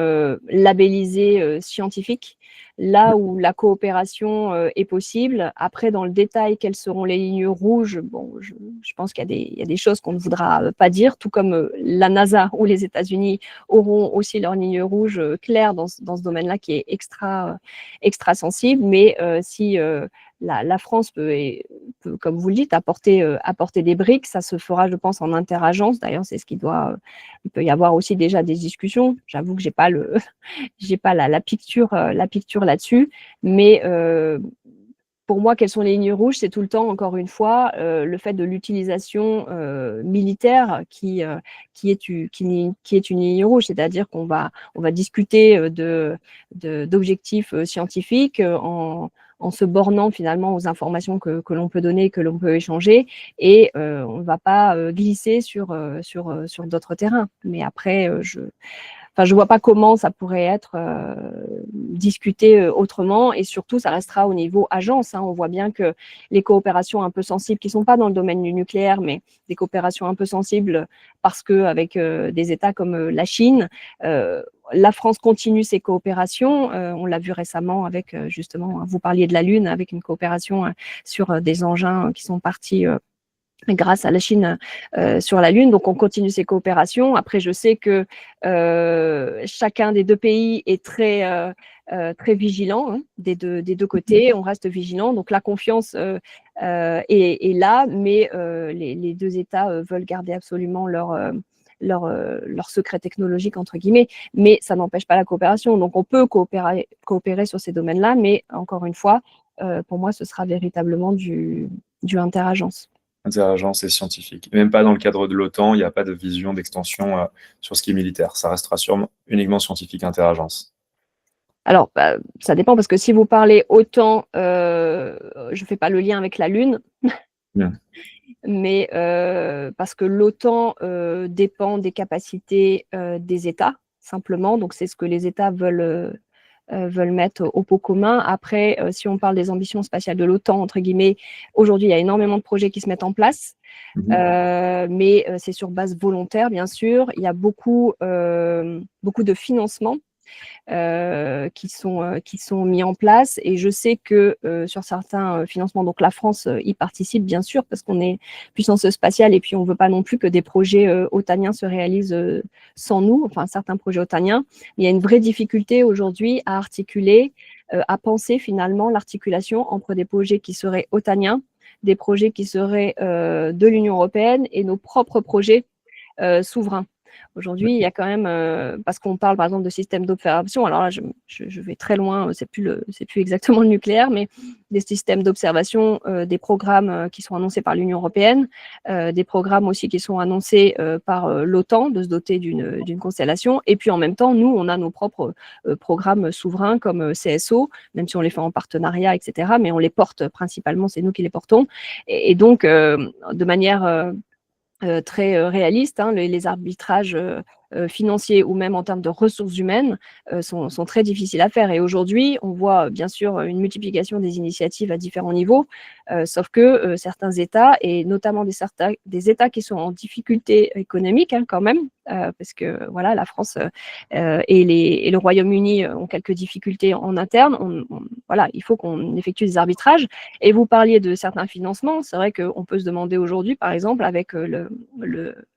labellisés scientifiques, là où la coopération est possible. Après, dans le détail, quelles seront les lignes rouges? Bon, je pense qu'il y a des choses qu'on ne voudra pas dire, tout comme la NASA ou les États-Unis auront aussi leurs lignes rouges claires dans ce domaine-là qui est extra sensible. Mais si la France peut, comme vous le dites, apporter des briques. Ça se fera, je pense, en interagence. D'ailleurs, c'est ce qui doit… Il peut y avoir aussi déjà des discussions. J'avoue que j'ai pas la picture là-dessus. Mais pour moi, quelles sont les lignes rouges? C'est tout le temps, encore une fois, le fait de l'utilisation militaire qui est une ligne rouge, c'est-à-dire qu'on va discuter d'objectifs scientifiques en se bornant finalement aux informations que l'on peut donner, que l'on peut échanger, et on ne va pas glisser sur d'autres terrains. Mais après, je vois pas comment ça pourrait être discuté autrement, et surtout, ça restera au niveau agence. On voit bien que les coopérations un peu sensibles, qui sont pas dans le domaine du nucléaire, mais des coopérations un peu sensibles, parce que avec des États comme la Chine, la France continue ses coopérations. On l'a vu récemment avec justement, vous parliez de la Lune, avec une coopération sur des engins qui sont partis grâce à la Chine sur la Lune. Donc, on continue ces coopérations. Après, je sais que chacun des deux pays est très vigilant, des deux côtés. On reste vigilant. Donc, la confiance est là, mais les deux États veulent garder absolument leur secret technologique, entre guillemets, mais ça n'empêche pas la coopération. Donc, on peut coopérer sur ces domaines-là, mais encore une fois, pour moi, ce sera véritablement du interagence. Interagence et scientifique. Et même pas dans le cadre de l'OTAN, il n'y a pas de vision d'extension sur ce qui est militaire. Ça restera sûrement uniquement scientifique, interagence. Alors, ça dépend, parce que si vous parlez OTAN, je ne fais pas le lien avec la Lune, mais parce que l'OTAN dépend des capacités des États, simplement. Donc, c'est ce que les États veulent mettre au pot commun. Après, si on parle des ambitions spatiales de l'OTAN, entre guillemets, aujourd'hui, il y a énormément de projets qui se mettent en place, mais c'est sur base volontaire, bien sûr. Il y a beaucoup de financements qui sont mis en place, et je sais que sur certains financements, donc la France y participe bien sûr, parce qu'on est puissance spatiale, et puis on ne veut pas non plus que des projets otaniens se réalisent sans nous, enfin certains projets otaniens. Il y a une vraie difficulté aujourd'hui à articuler, à penser finalement l'articulation entre des projets qui seraient otaniens, des projets qui seraient de l'Union européenne, et nos propres projets souverains. Aujourd'hui, il y a quand même, parce qu'on parle par exemple de systèmes d'observation, alors là, je vais très loin, c'est plus exactement le nucléaire, mais des systèmes d'observation, des programmes qui sont annoncés par l'Union européenne, des programmes aussi qui sont annoncés par l'OTAN, de se doter d'une constellation, et puis en même temps, nous, on a nos propres programmes souverains comme CSO, même si on les fait en partenariat, etc., mais on les porte principalement, c'est nous qui les portons, et donc, de manière très réalistes, les arbitrages financiers ou même en termes de ressources humaines sont très difficiles à faire. Et aujourd'hui, on voit bien sûr une multiplication des initiatives à différents niveaux, sauf que certains États, et notamment des États qui sont en difficulté économique quand même, parce que voilà, la France et le Royaume-Uni ont quelques difficultés en interne. Voilà, il faut qu'on effectue des arbitrages. Et vous parliez de certains financements. C'est vrai qu'on peut se demander aujourd'hui, par exemple, avec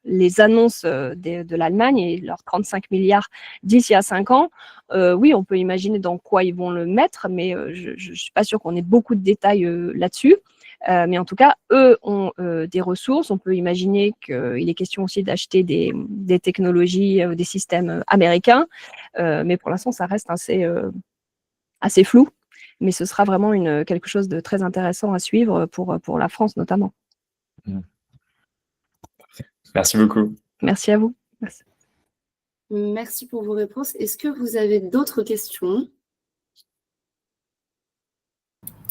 les annonces de l'Allemagne et leurs 35 milliards d'ici à 5 ans, oui, on peut imaginer dans quoi ils vont le mettre, mais je ne suis pas sûre qu'on ait beaucoup de détails là-dessus. Mais en tout cas, eux ont des ressources. On peut imaginer qu'il est question aussi d'acheter des technologies, des systèmes américains. Mais pour l'instant, ça reste assez flou. Mais ce sera vraiment quelque chose de très intéressant à suivre pour la France notamment. Merci beaucoup. Merci à vous. Merci. Merci pour vos réponses. Est-ce que vous avez d'autres questions?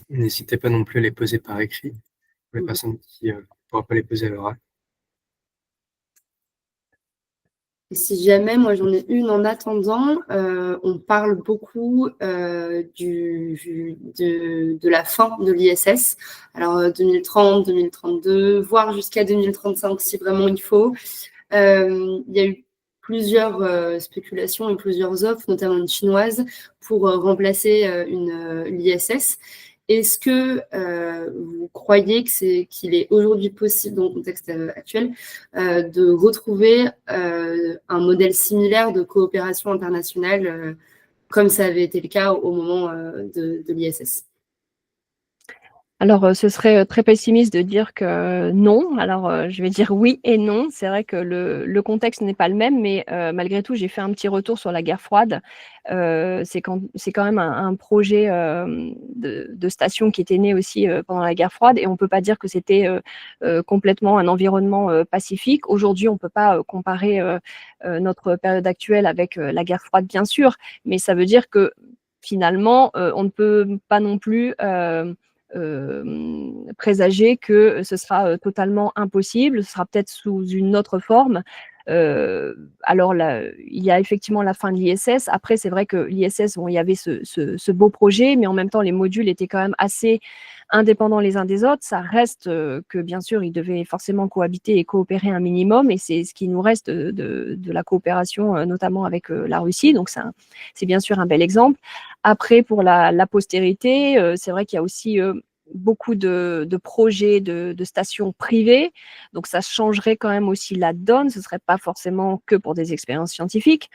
N'hésitez pas non plus à les poser par écrit, pour les personnes qui ne pourront pas les poser à l'oral. Et si jamais, moi j'en ai une en attendant, on parle beaucoup de la fin de l'ISS. Alors 2030, 2032, voire jusqu'à 2035 si vraiment il faut. Il y a eu plusieurs spéculations et plusieurs offres, notamment une chinoise, pour remplacer l'ISS. Est-ce que vous croyez qu'il est aujourd'hui possible, dans le contexte actuel, de retrouver un modèle similaire de coopération internationale comme ça avait été le cas au moment de l'ISS? Alors, ce serait très pessimiste de dire que non. Alors, je vais dire oui et non. C'est vrai que le contexte n'est pas le même, mais malgré tout, j'ai fait un petit retour sur la guerre froide. C'est quand même un projet de station qui était né aussi pendant la guerre froide, et on ne peut pas dire que c'était complètement un environnement pacifique. Aujourd'hui, on ne peut pas comparer notre période actuelle avec la guerre froide, bien sûr, mais ça veut dire que finalement, on ne peut pas non plus présager que ce sera totalement impossible, ce sera peut-être sous une autre forme. Alors là, il y a effectivement la fin de l'ISS. Après, c'est vrai que l'ISS, bon, il y avait ce beau projet, mais en même temps, les modules étaient quand même assez indépendants les uns des autres. Ça reste que, bien sûr, ils devaient forcément cohabiter et coopérer un minimum, et c'est ce qui nous reste de la coopération, notamment avec la Russie. Donc, c'est bien sûr un bel exemple. Après, pour la postérité, c'est vrai qu'il y a aussi beaucoup de projets de stations privées. Donc, ça changerait quand même aussi la donne. Ce ne serait pas forcément que pour des expériences scientifiques.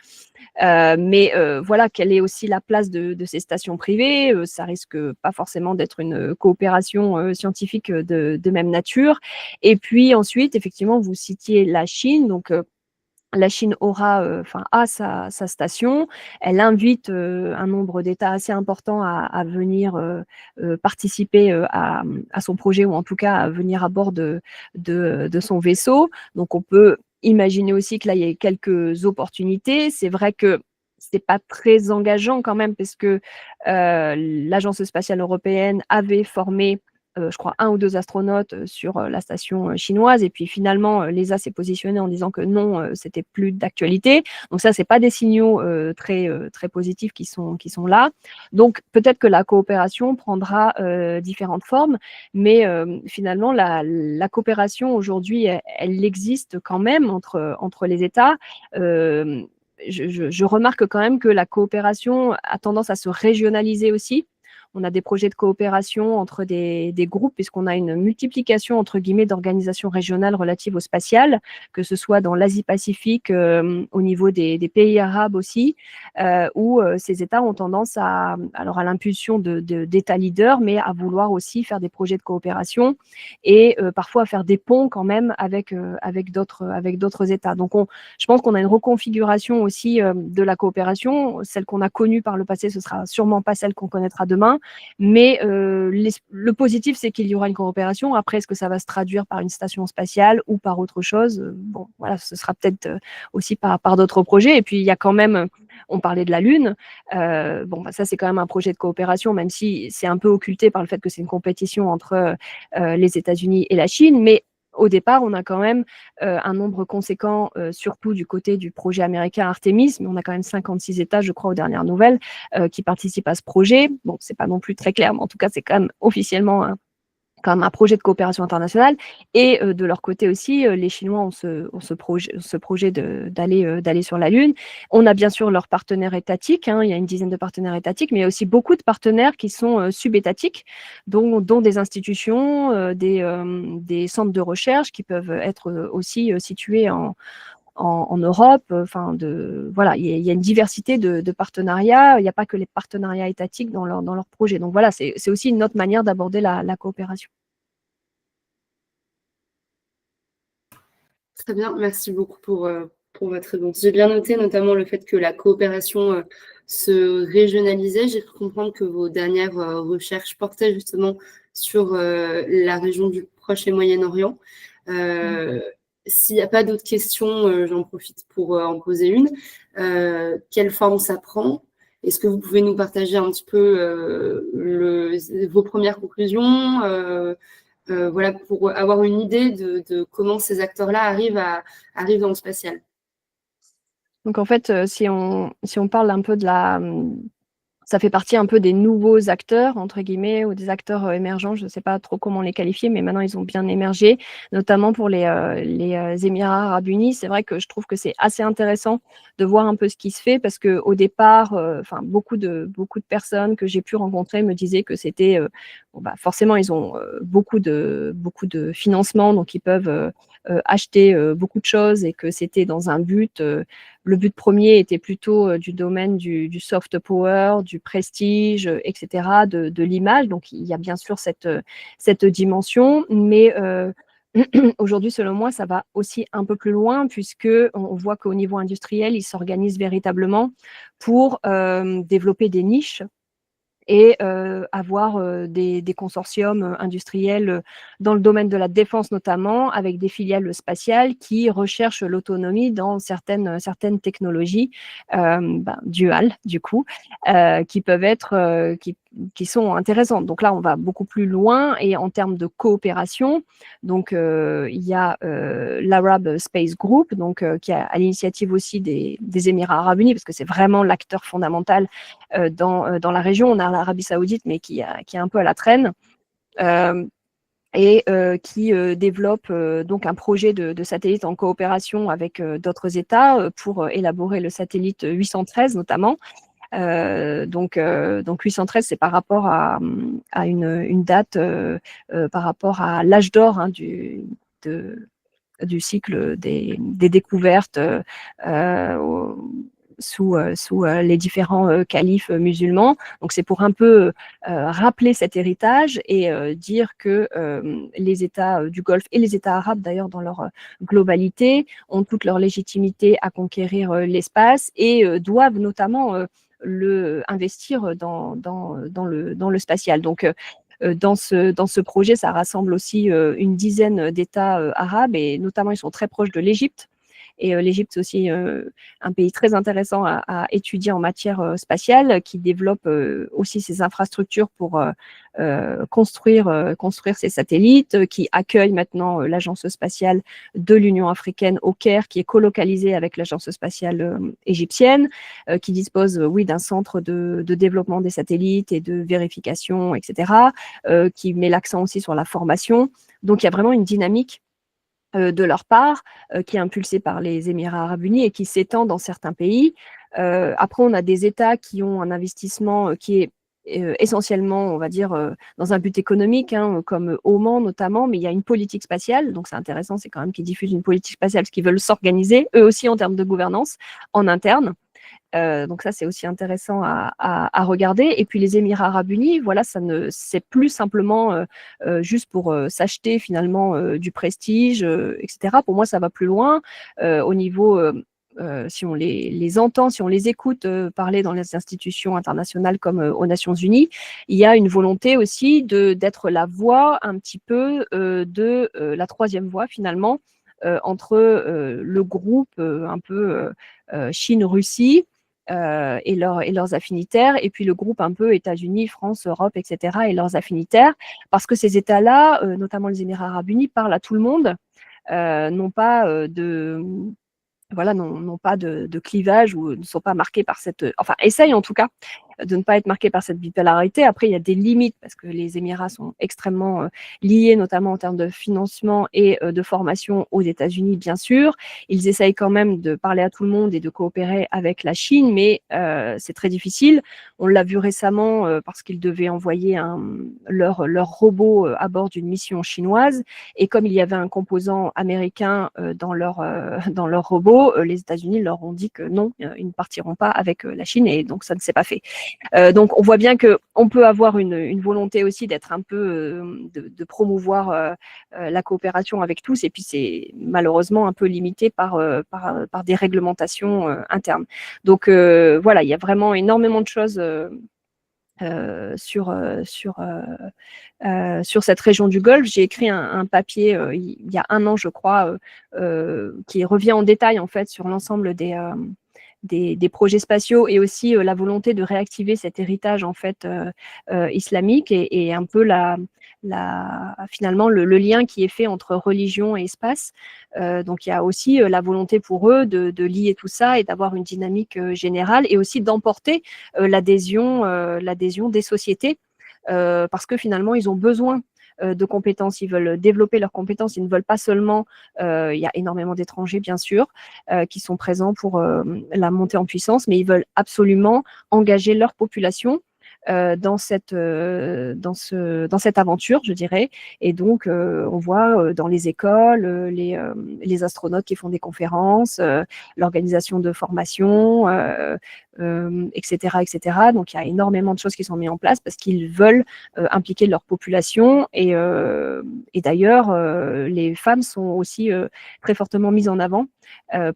Mais voilà, quelle est aussi la place de ces stations privées? Ça risque pas forcément d'être une coopération scientifique de même nature. Et puis ensuite, effectivement, vous citiez la Chine. Donc, la Chine a sa station. Elle invite un nombre d'États assez important à venir participer à son projet, ou en tout cas à venir à bord de son vaisseau. Donc, on peut imaginer aussi que là, il y a quelques opportunités. C'est vrai que c'est pas très engageant quand même, parce que l'Agence spatiale européenne avait formé je crois, 1 ou 2 astronautes sur la station chinoise. Et puis finalement, l'ESA s'est positionné en disant que non, c'était plus d'actualité. Donc ça, c'est pas des signaux très positifs qui sont là. Donc peut-être que la coopération prendra différentes formes, mais finalement, la coopération aujourd'hui, elle existe quand même entre les États. Je remarque quand même que la coopération a tendance à se régionaliser aussi. On a des projets de coopération entre des groupes, puisqu'on a une multiplication, entre guillemets, d'organisations régionales relatives au spatial, que ce soit dans l'Asie-Pacifique, au niveau des pays arabes aussi, où ces États ont tendance à l'impulsion d'États leaders, mais à vouloir aussi faire des projets de coopération et parfois à faire des ponts quand même avec d'autres États. Donc, je pense qu'on a une reconfiguration aussi de la coopération. Celle qu'on a connue par le passé, ce sera sûrement pas celle qu'on connaîtra demain. Mais le positif, c'est qu'il y aura une coopération. Après, est-ce que ça va se traduire par une station spatiale ou par autre chose? Bon, voilà, ce sera peut-être aussi par d'autres projets. Et puis, il y a quand même, on parlait de la Lune. Ça, c'est quand même un projet de coopération, même si c'est un peu occulté par le fait que c'est une compétition entre les États-Unis et la Chine. Mais au départ, on a quand même un nombre conséquent, surtout du côté du projet américain Artemis, mais on a quand même 56 États, je crois, aux dernières nouvelles, qui participent à ce projet. Bon, c'est pas non plus très clair, mais en tout cas, c'est quand même officiellement quand même un projet de coopération internationale. Et de leur côté aussi, les Chinois ont ce projet d'aller sur la Lune. On a bien sûr leurs partenaires étatiques, hein, il y a une dizaine de partenaires étatiques, mais il y a aussi beaucoup de partenaires qui sont subétatiques, dont des institutions, des centres de recherche qui peuvent être aussi situés en Europe. Voilà, il y a une diversité de partenariats. Il n'y a pas que les partenariats étatiques dans leur projet. Donc voilà, c'est aussi une autre manière d'aborder la coopération. Très bien, merci beaucoup pour votre réponse. J'ai bien noté notamment le fait que la coopération se régionalisait. J'ai cru comprendre que vos dernières recherches portaient justement sur la région du Proche et Moyen-Orient. S'il n'y a pas d'autres questions, j'en profite pour en poser une. Quelle forme ça prend? Est-ce que vous pouvez nous partager un petit peu vos premières conclusions, voilà, pour avoir une idée de comment ces acteurs-là arrivent dans le spatial? Donc en fait, si on parle un peu ça fait partie un peu des nouveaux acteurs, entre guillemets, ou des acteurs émergents. Je ne sais pas trop comment les qualifier, mais maintenant, ils ont bien émergé, notamment pour les Émirats arabes unis. C'est vrai que je trouve que c'est assez intéressant de voir un peu ce qui se fait, parce qu'au départ, beaucoup de personnes que j'ai pu rencontrer me disaient que c'était… forcément, ils ont beaucoup de financement, donc ils peuvent acheté beaucoup de choses et que c'était dans un but. Le but premier était plutôt du domaine du soft power, du prestige, etc., de l'image. Donc, il y a bien sûr cette dimension, mais aujourd'hui, selon moi, ça va aussi un peu plus loin puisque on voit qu'au niveau industriel, ils s'organisent véritablement pour développer des niches et avoir des consortiums industriels dans le domaine de la défense notamment, avec des filiales spatiales qui recherchent l'autonomie dans certaines technologies duales, du coup, qui peuvent être, qui sont intéressantes. Donc là, on va beaucoup plus loin et en termes de coopération, donc il y a l'Arab Space Group, donc qui est à l'initiative aussi des Émirats Arabes Unis, parce que c'est vraiment l'acteur fondamental dans la région. On a l'Arabie Saoudite, mais qui est un peu à la traîne. Et qui développe donc un projet de satellite en coopération avec d'autres États pour élaborer le satellite 813 notamment. Donc 813, c'est par rapport à une date, par rapport à l'âge d'or hein, du cycle des découvertes sous les différents califes musulmans. Donc c'est pour un peu rappeler cet héritage et dire que les États du Golfe et les États arabes d'ailleurs dans leur globalité ont toute leur légitimité à conquérir l'espace et doivent notamment investir dans le spatial. Donc dans ce projet, ça rassemble aussi une dizaine d'États arabes et notamment ils sont très proches de l'Égypte. Et l'Égypte, c'est aussi un pays très intéressant à étudier en matière spatiale, qui développe aussi ses infrastructures pour construire ses satellites, qui accueille maintenant l'agence spatiale de l'Union africaine au Caire, qui est colocalisée avec l'agence spatiale égyptienne, qui dispose, oui, d'un centre de développement des satellites et de vérification, etc., qui met l'accent aussi sur la formation. Donc, il y a vraiment une dynamique de leur part, qui est impulsée par les Émirats Arabes Unis et qui s'étend dans certains pays. Après, on a des États qui ont un investissement qui est essentiellement, on va dire, dans un but économique, hein, comme Oman notamment, mais il y a une politique spatiale, donc c'est intéressant, c'est quand même qu'ils diffusent une politique spatiale parce qu'ils veulent s'organiser, eux aussi en termes de gouvernance, en interne. Donc ça, c'est aussi intéressant à regarder. Et puis les Émirats Arabes Unis, voilà, c'est plus simplement juste pour s'acheter finalement du prestige, etc. Pour moi, ça va plus loin au niveau. Si on les entend, si on les écoute parler dans les institutions internationales comme aux Nations Unies, il y a une volonté aussi d'être la voix un petit peu de la troisième voie finalement entre le groupe un peu Chine-Russie et leurs affinitaires, et puis le groupe un peu États-Unis, France, Europe, etc., et leurs affinitaires, parce que ces États-là, notamment les Émirats Arabes Unis, parlent à tout le monde, n'ont pas n'ont pas de clivage ou ne sont pas marqués par enfin, essayent en tout cas de ne pas être marqués par cette bipolarité. Après, il y a des limites parce que les Émirats sont extrêmement liés, notamment en termes de financement et de formation aux États-Unis, bien sûr. Ils essayent quand même de parler à tout le monde et de coopérer avec la Chine, mais c'est très difficile. On l'a vu récemment parce qu'ils devaient envoyer leur robot à bord d'une mission chinoise, et comme il y avait un composant américain dans leur robot, les États-Unis leur ont dit que non, ils ne partiront pas avec la Chine, et donc ça ne s'est pas fait. Donc on voit bien qu'on peut avoir une volonté aussi d'être un peu, de promouvoir la coopération avec tous, et puis c'est malheureusement un peu limité par des réglementations internes. Donc voilà, il y a vraiment énormément de choses sur cette région du Golfe. J'ai écrit un papier il y a 1 an, je crois, qui revient en détail en fait sur l'ensemble des projets spatiaux et aussi la volonté de réactiver cet héritage en fait islamique et un peu finalement le lien qui est fait entre religion et espace. Donc il y a aussi la volonté pour eux de lier tout ça et d'avoir une dynamique générale, et aussi d'emporter l'adhésion des sociétés, parce que finalement ils ont besoin de compétences, ils veulent développer leurs compétences, ils ne veulent pas seulement, il y a énormément d'étrangers bien sûr qui sont présents pour la montée en puissance, mais ils veulent absolument engager leur population dans cette aventure, je dirais. Et donc, on voit dans les écoles les astronautes qui font des conférences, l'organisation de formation, etc., etc. Donc, il y a énormément de choses qui sont mises en place parce qu'ils veulent impliquer leur population. Et d'ailleurs, les femmes sont aussi très fortement mises en avant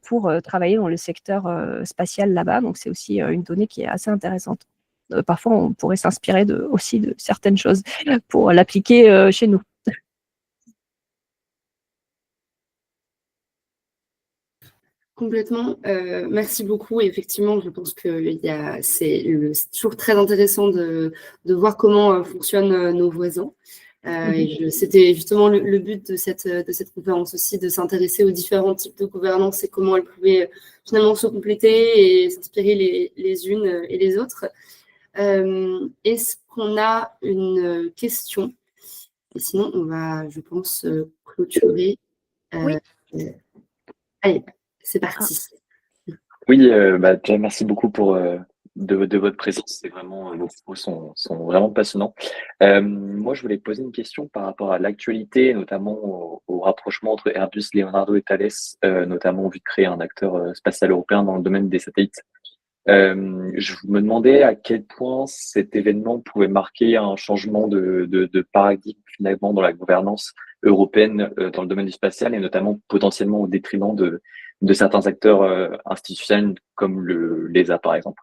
pour travailler dans le secteur spatial là-bas. Donc, c'est aussi une donnée qui est assez intéressante. Parfois, on pourrait s'inspirer aussi de certaines choses pour l'appliquer chez nous. Complètement. Merci beaucoup. Et effectivement, je pense que c'est toujours très intéressant de voir comment fonctionnent nos voisins. C'était justement le but de cette conférence aussi, de s'intéresser aux différents types de gouvernance et comment elles pouvaient finalement se compléter et s'inspirer les unes et les autres. Est-ce qu'on a une question? Et sinon, on va, je pense, clôturer. Oui. Allez, c'est parti. Oui, déjà, merci beaucoup de votre présence. C'est vraiment, vos propos sont vraiment passionnants. Moi, je voulais poser une question par rapport à l'actualité, notamment au rapprochement entre Airbus, Leonardo et Thales, notamment en vue de créer un acteur spatial européen dans le domaine des satellites. Je me demandais à quel point cet événement pouvait marquer un changement de paradigme finalement dans la gouvernance européenne dans le domaine du spatial et notamment potentiellement au détriment de certains acteurs institutionnels comme l'ESA par exemple.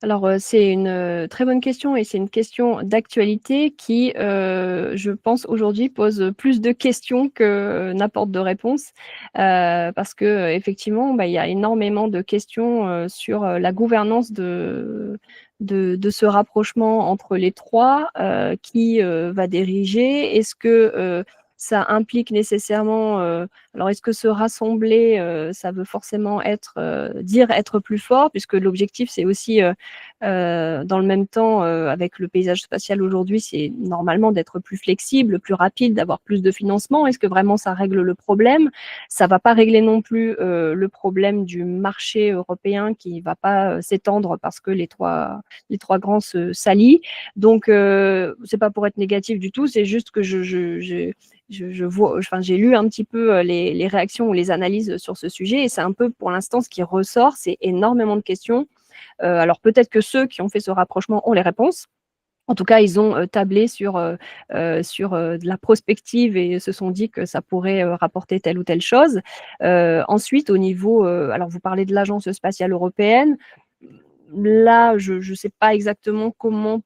Alors, c'est une très bonne question et c'est une question d'actualité qui, je pense, aujourd'hui pose plus de questions que n'apporte de réponses. Parce que effectivement, il y a énormément de questions sur la gouvernance de ce rapprochement entre les trois, qui va diriger. Est-ce que ça implique nécessairement, alors est-ce que se rassembler, ça veut forcément dire être plus fort, puisque l'objectif c'est aussi dans le même temps, avec le paysage spatial aujourd'hui, c'est normalement d'être plus flexible, plus rapide, d'avoir plus de financement. Est-ce que vraiment ça règle le problème? Ça va pas régler non plus le problème du marché européen qui va pas s'étendre parce que les trois grands s'allient. Donc, c'est pas pour être négatif du tout, c'est juste que je vois, enfin, j'ai lu un petit peu les réactions ou les analyses sur ce sujet et c'est un peu pour l'instant ce qui ressort, c'est énormément de questions. Alors peut-être que ceux qui ont fait ce rapprochement ont les réponses. En tout cas, ils ont tablé sur de la prospective et se sont dit que ça pourrait rapporter telle ou telle chose. Ensuite, au niveau, alors vous parlez de l'Agence spatiale européenne. Là, je ne sais pas exactement comment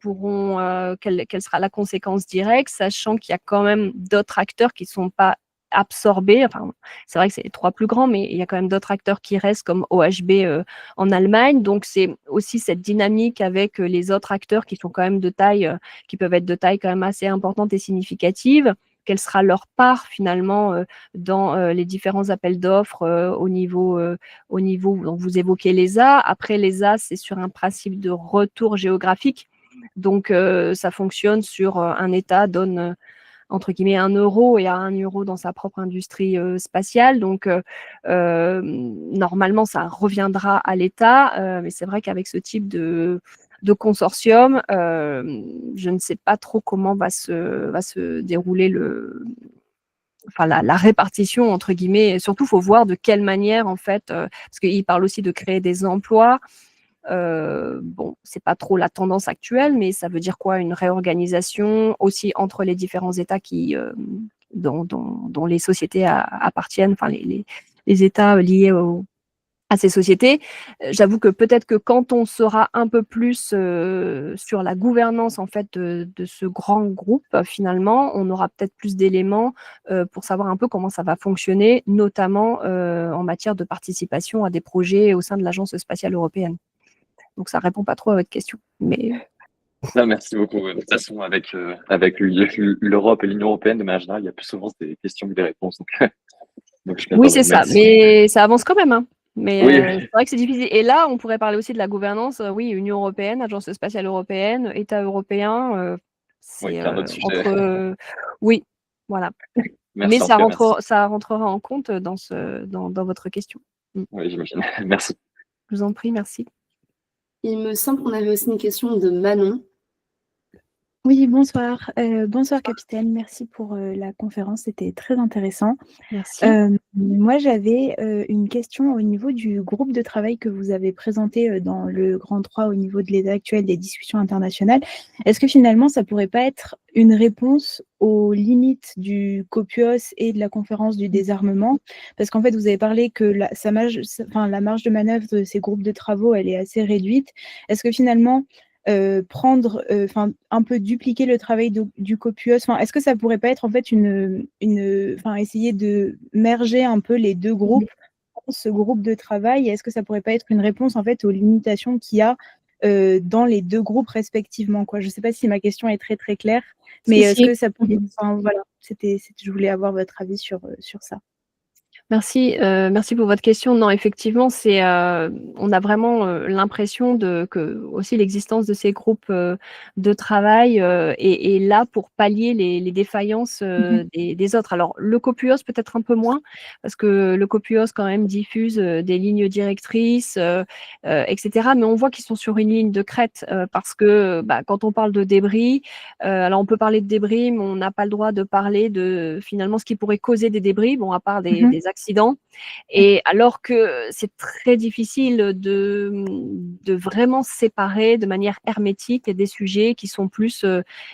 quelle sera la conséquence directe, sachant qu'il y a quand même d'autres acteurs qui ne sont pas absorbés. Enfin, c'est vrai que c'est les trois plus grands, mais il y a quand même d'autres acteurs qui restent comme OHB en Allemagne. Donc, c'est aussi cette dynamique avec les autres acteurs qui sont quand même qui peuvent être de taille quand même assez importante et significative. Quelle sera leur part finalement dans les différents appels d'offres au niveau dont vous évoquez l'ESA. Après, l'ESA, c'est sur un principe de retour géographique. Donc, ça fonctionne sur un État donne entre guillemets 1 euro et a 1 euro dans sa propre industrie spatiale. Donc, normalement, ça reviendra à l'État. Mais c'est vrai qu'avec ce type de consortium, je ne sais pas trop comment va se dérouler la répartition entre guillemets. Et surtout, il faut voir de quelle manière en fait, parce qu'il parle aussi de créer des emplois. Bon, c'est pas trop la tendance actuelle, mais ça veut dire quoi? Une réorganisation aussi entre les différents États dont les sociétés appartiennent, enfin les États liés à ces sociétés. J'avoue que peut-être que quand on sera un peu plus sur la gouvernance en fait de ce grand groupe, finalement, on aura peut-être plus d'éléments pour savoir un peu comment ça va fonctionner, notamment en matière de participation à des projets au sein de l'Agence spatiale européenne. Donc ça répond pas trop à votre question, mais Non, merci beaucoup. De toute façon, avec l'Europe et l'Union européenne, de manière générale, il y a plus souvent des questions que des réponses. Donc je oui, m'attends. c'est ça. Merci. Mais ça avance quand même, hein. Mais Oui, c'est vrai que c'est difficile. Et là, on pourrait parler aussi de la gouvernance. Oui, Union européenne, Agence spatiale européenne, État européen. oui, C'est c'est un autre sujet. oui, voilà. Merci Mais en tout cas, merci. ça rentrera en compte dans votre question. Oui, j'imagine. Merci. Je vous en prie, merci. Il me semble qu'on avait aussi une question de Manon. Oui, bonsoir. Bonsoir, capitaine. Merci pour la conférence. C'était très intéressant. Merci. Moi, j'avais une question au niveau du groupe de travail que vous avez présenté dans le Grand 3 au niveau de l'état actuel des discussions internationales. Est-ce que finalement, ça pourrait pas être une réponse aux limites du COPUOS et de la conférence du désarmement? Parce qu'en fait, vous avez parlé que la marge de manœuvre de ces groupes de travaux, elle est assez réduite. Est-ce que finalement, un peu dupliquer le travail du COPUOS. Est-ce que ça pourrait pas être en fait essayer de merger un peu les deux groupes, ce groupe de travail, est-ce que ça pourrait pas être une réponse en fait aux limitations qu'il y a dans les deux groupes respectivement, quoi. Je ne sais pas si ma question est très très claire, mais est-ce que ça pourrait, voilà, je voulais avoir votre avis sur ça. Merci, merci pour votre question. Non, effectivement, on a vraiment l'impression que aussi l'existence de ces groupes de travail est là pour pallier les défaillances des autres. Alors, le COPUOS peut-être un peu moins, parce que le COPUOS quand même diffuse des lignes directrices, etc. Mais on voit qu'ils sont sur une ligne de crête parce que quand on parle de débris, alors on peut parler de débris, mais on n'a pas le droit de parler de finalement ce qui pourrait causer des débris, bon, à part des accidents. Et alors que c'est très difficile de vraiment séparer de manière hermétique des sujets qui sont plus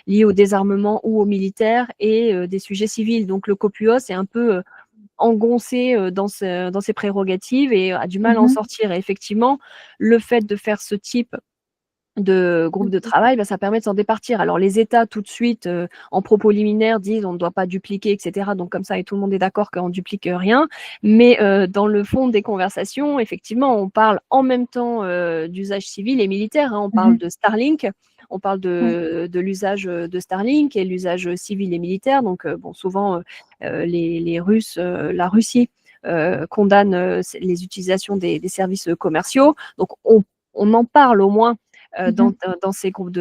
liés au désarmement ou au militaire et des sujets civils. Donc le COPUOS est un peu engoncé dans ses prérogatives et a du mal à en sortir. Et effectivement, le fait de faire ce type de groupe de travail, ça permet de s'en départir. Alors les États tout de suite en propos liminaires disent on ne doit pas dupliquer, etc. Donc comme ça, et tout le monde est d'accord qu'on ne duplique rien. Mais dans le fond des conversations, effectivement, on parle en même temps d'usage civil et militaire. On parle de Starlink, on parle de l'usage de Starlink et l'usage civil et militaire. Donc souvent les Russes, la Russie condamne les utilisations des services commerciaux. Donc on en parle au moins dans ce groupe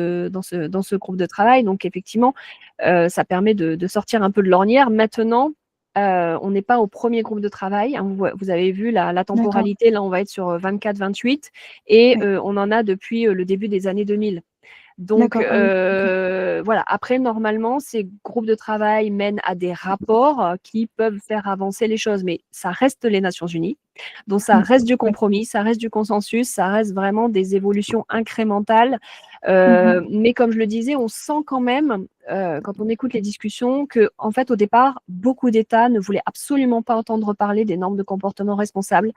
de travail. Donc, effectivement, ça permet de sortir un peu de l'ornière. Maintenant, on n'est pas au premier groupe de travail. Vous avez vu la temporalité. Là, on va être sur 24-28 et on en a depuis le début des années 2000. Donc, voilà. Après, normalement, ces groupes de travail mènent à des rapports qui peuvent faire avancer les choses, mais ça reste les Nations Unies. Donc, ça reste du compromis, ça reste du consensus, ça reste vraiment des évolutions incrémentales. Mais comme je le disais, on sent quand même, quand on écoute les discussions, que, en fait, au départ, beaucoup d'États ne voulaient absolument pas entendre parler des normes de comportement responsable,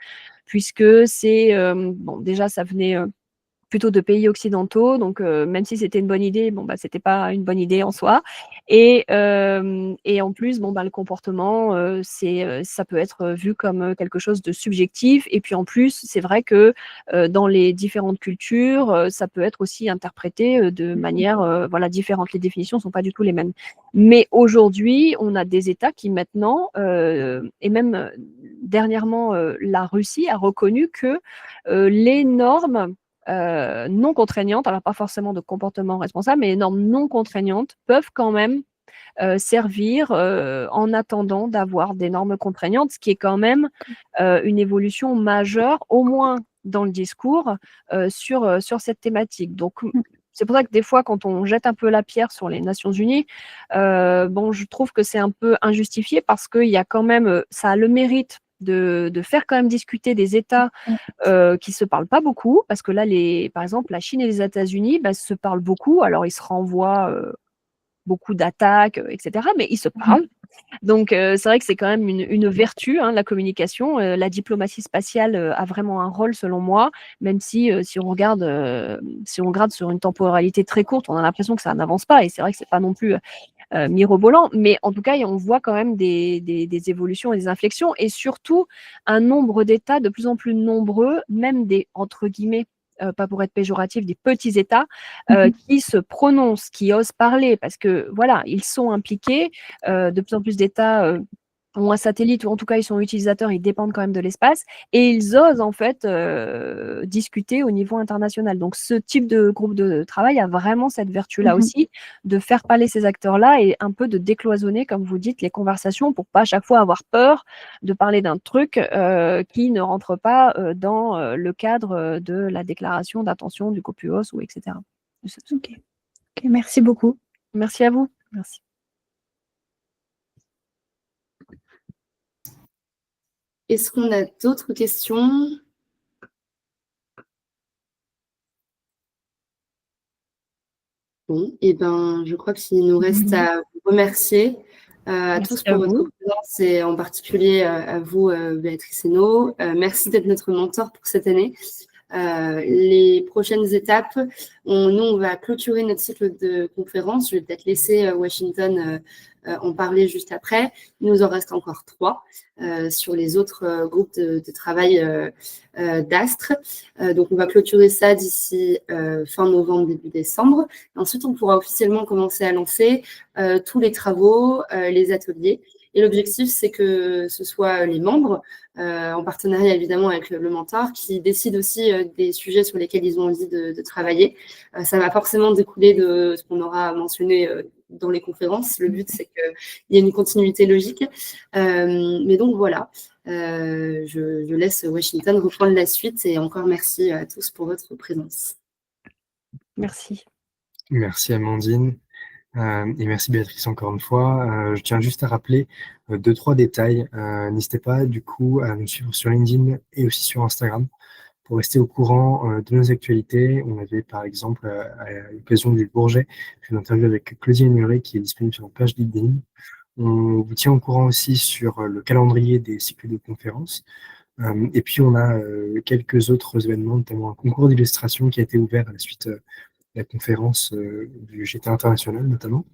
puisque déjà, ça venait plutôt de pays occidentaux, donc même si c'était une bonne idée, c'était pas une bonne idée en soi. Et en plus, le comportement, ça peut être vu comme quelque chose de subjectif. Et puis en plus, c'est vrai que dans les différentes cultures, ça peut être aussi interprété de manière différente. Les définitions sont pas du tout les mêmes. Mais aujourd'hui, on a des États qui maintenant, et même dernièrement, la Russie a reconnu que les normes non contraignantes, alors pas forcément de comportement responsable, mais les normes non contraignantes peuvent quand même servir en attendant d'avoir des normes contraignantes, ce qui est quand même une évolution majeure, au moins dans le discours, sur cette thématique. Donc, c'est pour ça que des fois, quand on jette un peu la pierre sur les Nations Unies, je trouve que c'est un peu injustifié parce qu'il y a quand même, ça a le mérite de faire quand même discuter des États qui ne se parlent pas beaucoup, parce que là, par exemple, la Chine et les États-Unis se parlent beaucoup, alors ils se renvoient beaucoup d'attaques, etc., mais ils se parlent. Donc, c'est vrai que c'est quand même une vertu, la communication. La diplomatie spatiale a vraiment un rôle, selon moi, même si on regarde sur une temporalité très courte, on a l'impression que ça n'avance pas, et c'est vrai que c'est pas non plus mirobolant, mais en tout cas, on voit quand même des évolutions et des inflexions, et surtout un nombre d'États de plus en plus nombreux, même des, entre guillemets, pas pour être péjoratif, des petits États qui se prononcent, qui osent parler, parce que voilà, ils sont impliqués, de plus en plus d'États ont un satellite, ou en tout cas ils sont utilisateurs, ils dépendent quand même de l'espace, et ils osent en fait discuter au niveau international. Donc ce type de groupe de travail a vraiment cette vertu-là aussi, de faire parler ces acteurs-là et un peu de décloisonner, comme vous dites, les conversations pour pas à chaque fois avoir peur de parler d'un truc qui ne rentre pas dans le cadre de la déclaration d'intention du COPUOS ou etc. Ok, merci beaucoup. Merci à vous. Merci. Est-ce qu'on a d'autres questions? Bon, et ben, je crois qu'il nous reste à vous remercier à Merci tous à pour votre vous. présence et en particulier à vous, Béatrice Hainaut. Merci d'être notre mentor pour cette année. Les prochaines étapes, nous, on va clôturer notre cycle de conférences. Je vais peut-être laisser Washington en parler juste après. Il nous en reste encore 3 sur les autres groupes de travail d'Astre. Donc, on va clôturer ça d'ici fin novembre, début décembre. Ensuite, on pourra officiellement commencer à lancer tous les travaux, les ateliers. Et l'objectif, c'est que ce soit les membres, en partenariat évidemment avec le mentor, qui décident aussi des sujets sur lesquels ils ont envie de travailler. Ça va forcément découler de ce qu'on aura mentionné dans les conférences. Le but, c'est qu'il y ait une continuité logique. Mais donc voilà, je laisse Washington reprendre la suite et encore merci à tous pour votre présence. Merci. Merci Amandine. Et merci Béatrice encore une fois. Je tiens juste à rappeler 2-3 détails. N'hésitez pas du coup à nous suivre sur LinkedIn et aussi sur Instagram pour rester au courant de nos actualités. On avait par exemple à l'occasion du Bourget fait une interview avec Claudie Ignoré qui est disponible sur la page LinkedIn. On vous tient au courant aussi sur le calendrier des cycles de conférences. Et puis on a quelques autres événements, notamment un concours d'illustration qui a été ouvert à la suite de la conférence du GT International notamment.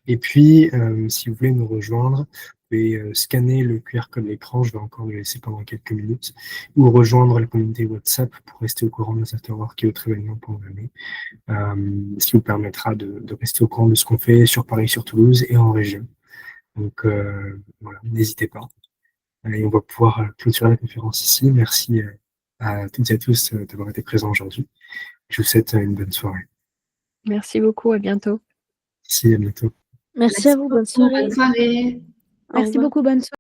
Et puis, si vous voulez nous rejoindre, vous pouvez scanner le QR code de l'écran, je vais encore le laisser pendant quelques minutes, ou rejoindre la communauté WhatsApp pour rester au courant de nos afterworks et autres événements programmés, ce qui vous permettra de rester au courant de ce qu'on fait sur Paris, sur Toulouse et en région. Donc voilà, n'hésitez pas. Et on va pouvoir clôturer la conférence ici. Merci à toutes et à tous d'avoir été présents aujourd'hui. Je vous souhaite une bonne soirée. Merci beaucoup, à bientôt. Merci, à bientôt. Merci à vous, bonne soirée. Bonne soirée. Merci beaucoup, bonne soirée.